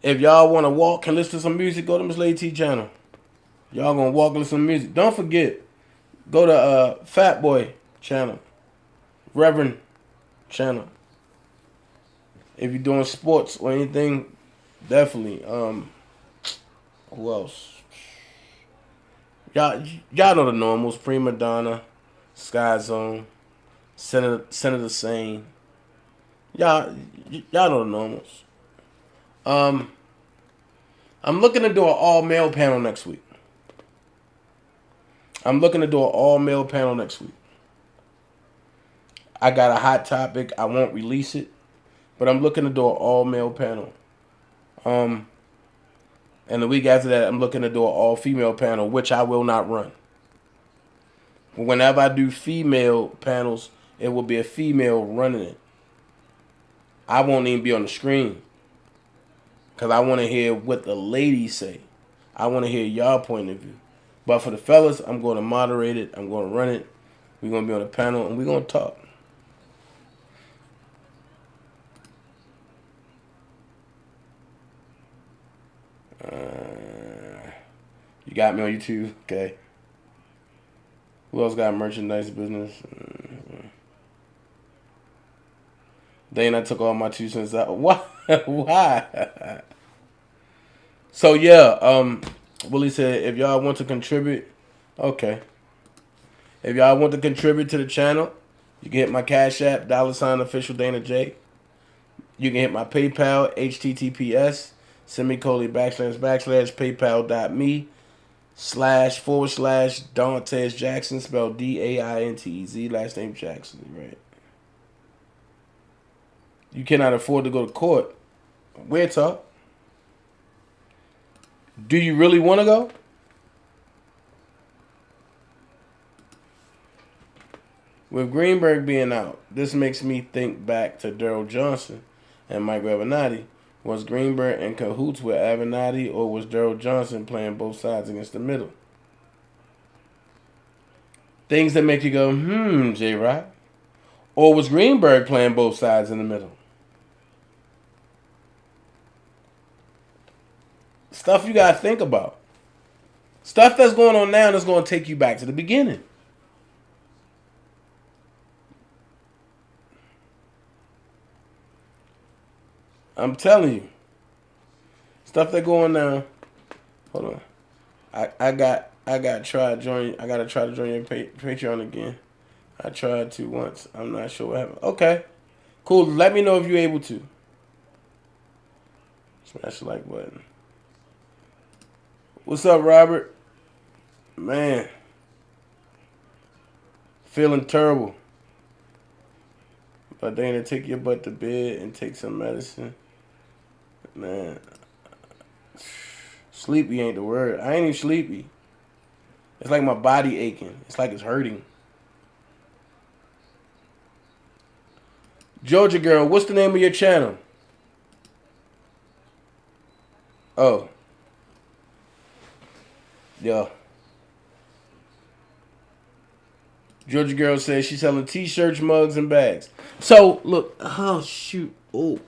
B: If y'all want to walk and listen to some music, go to Miss Lady T channel. Y'all gonna walk and listen to music. Don't forget, go to Fat Boy channel, Reverend channel. If you're doing sports or anything, definitely. Who else? Y'all know the normals. Prima Donna, Sky Zone, Senator Sane. Y'all know the normals. I'm looking to do an all-male panel next week. I got a hot topic. I won't release it, but I'm looking to do an all-male panel. And the week after that, I'm looking to do an all-female panel, which I will not run. Whenever I do female panels, it will be a female running it. I won't even be on the screen. Because I want to hear what the ladies say. I want to hear y'all point of view. But for the fellas, I'm going to moderate it. I'm going to run it. We're going to be on the panel, and we're going to talk. You got me on YouTube? Okay. Who else got merchandise business? Then I took all my 2 cents out. Why? Why? So yeah, Willie said if y'all want to contribute, okay. If y'all want to contribute to the channel, you can hit my Cash App, $official DanaJay. You can hit my PayPal, https:// paypal.me//daintezjackson, spelled DAINTEZ, last name Jackson, right? You cannot afford to go to court. We're talk. Do you really want to go? With Greenberg being out, this makes me think back to Daryl Johnson and Mike Avenatti. Was Greenberg in cahoots with Avenatti, or was Daryl Johnson playing both sides against the middle? Things that make you go, J-Rock. Or was Greenberg playing both sides in the middle? Stuff you got to think about. Stuff that's going on now that's going to take you back to the beginning. I'm telling you. Stuff that going now. Hold on. I got to try to join your Patreon again. I tried to once. I'm not sure what happened. Okay. Cool. Let me know if you're able to. Smash the like button. What's up, Robert? Man. Feeling terrible. But Dana, take your butt to bed and take some medicine. Man. Sleepy ain't the word. I ain't even sleepy. It's like my body aching. It's like it's hurting. Georgia girl, what's the name of your channel? Oh. Yeah. Georgia girl says she's selling t-shirts, mugs, and bags. So, look. Oh, shoot. Oh.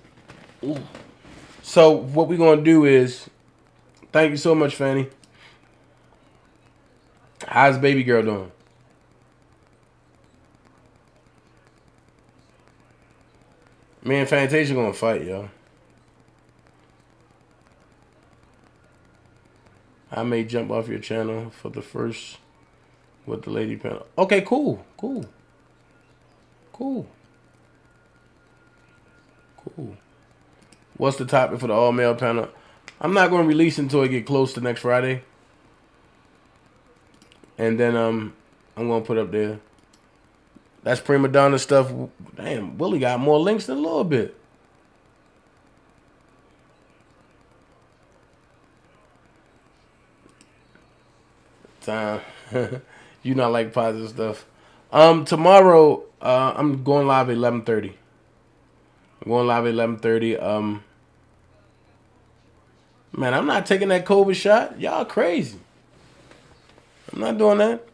B: So, what we're going to do is... Thank you so much, Fanny. How's baby girl doing? Me and Fantasia going to fight, y'all. I may jump off your channel for the first with the lady panel. Okay, cool. What's the topic for the all-male panel? I'm not going to release until I get close to next Friday. And then I'm going to put up there. That's Prima Donna stuff. Damn, Willie got more links than a little bit. Time. You not like positive stuff. Tomorrow, I'm going live at 11:30. I'm going live at 11:30. Man, I'm not taking that COVID shot. Y'all crazy. I'm not doing that.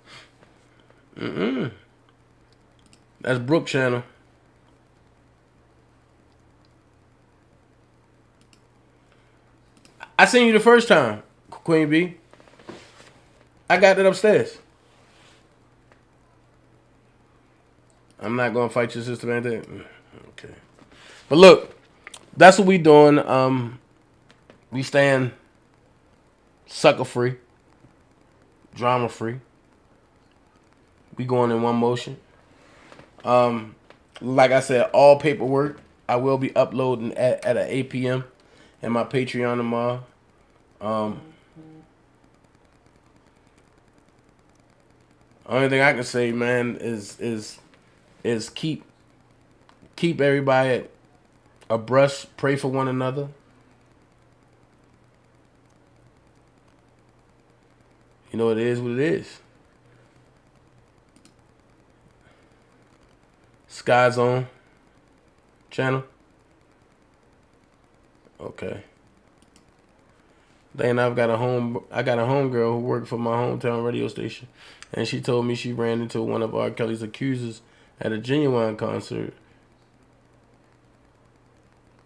B: That's Brooke channel. I seen you the first time, Queen B. I got that upstairs. I'm not gonna fight your sister, man. Okay. But look, that's what we doing. We staying sucker free, drama free. We going in one motion. Like I said, all paperwork I will be uploading at 8 p.m. and my Patreon tomorrow. Only thing I can say, man, is keep everybody abreast. Pray for one another. You know, it is what it is. Sky Zone channel. Okay. Then I got a homegirl who worked for my hometown radio station, and she told me she ran into one of R. Kelly's accusers at a Genuine concert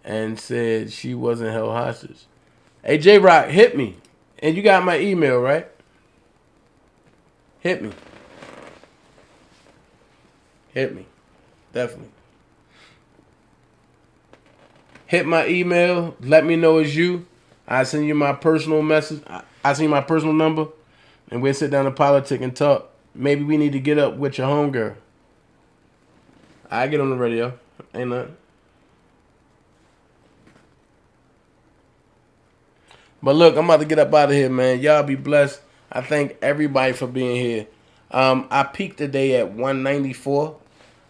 B: and said she wasn't held hostage. Hey, J-Rock, hit me. And you got my email, right? Hit me. Hit me. Definitely. Hit my email. Let me know it's you. I send you my personal message. I send you my personal number. And we'll sit down and politic and talk. Maybe we need to get up with your homegirl. I get on the radio. Ain't nothing. But look, I'm about to get up out of here, man. Y'all be blessed. I thank everybody for being here. I peaked today at 194.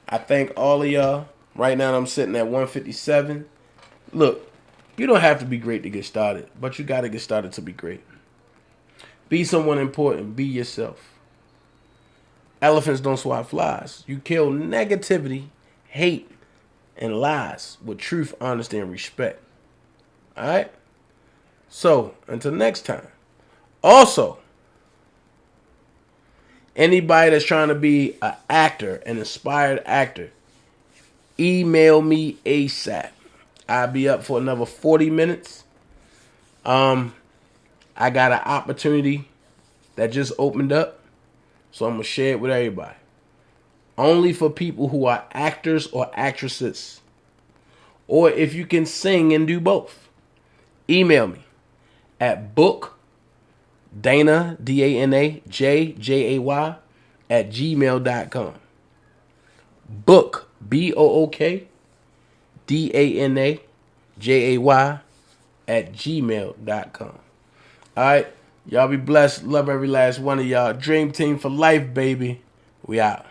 B: I thank all of y'all. Right now I'm sitting at 157. Look, you don't have to be great to get started, but you got to get started to be great. Be someone important. Be yourself. Elephants don't swat flies. You kill negativity, hate, and lies with truth, honesty, and respect. All right? So, until next time. Also, anybody that's trying to be an actor, an inspired actor, email me ASAP. I'll be up for another 40 minutes. I got an opportunity that just opened up, so I'm going to share it with everybody. Only for people who are actors or actresses. Or if you can sing and do both. Email me at bookdanajay, DANAJAY, at gmail.com. Book, BOOK, DANAJAY, at gmail.com. Alright, y'all be blessed. Love every last one of y'all. Dream team for life, baby. We out.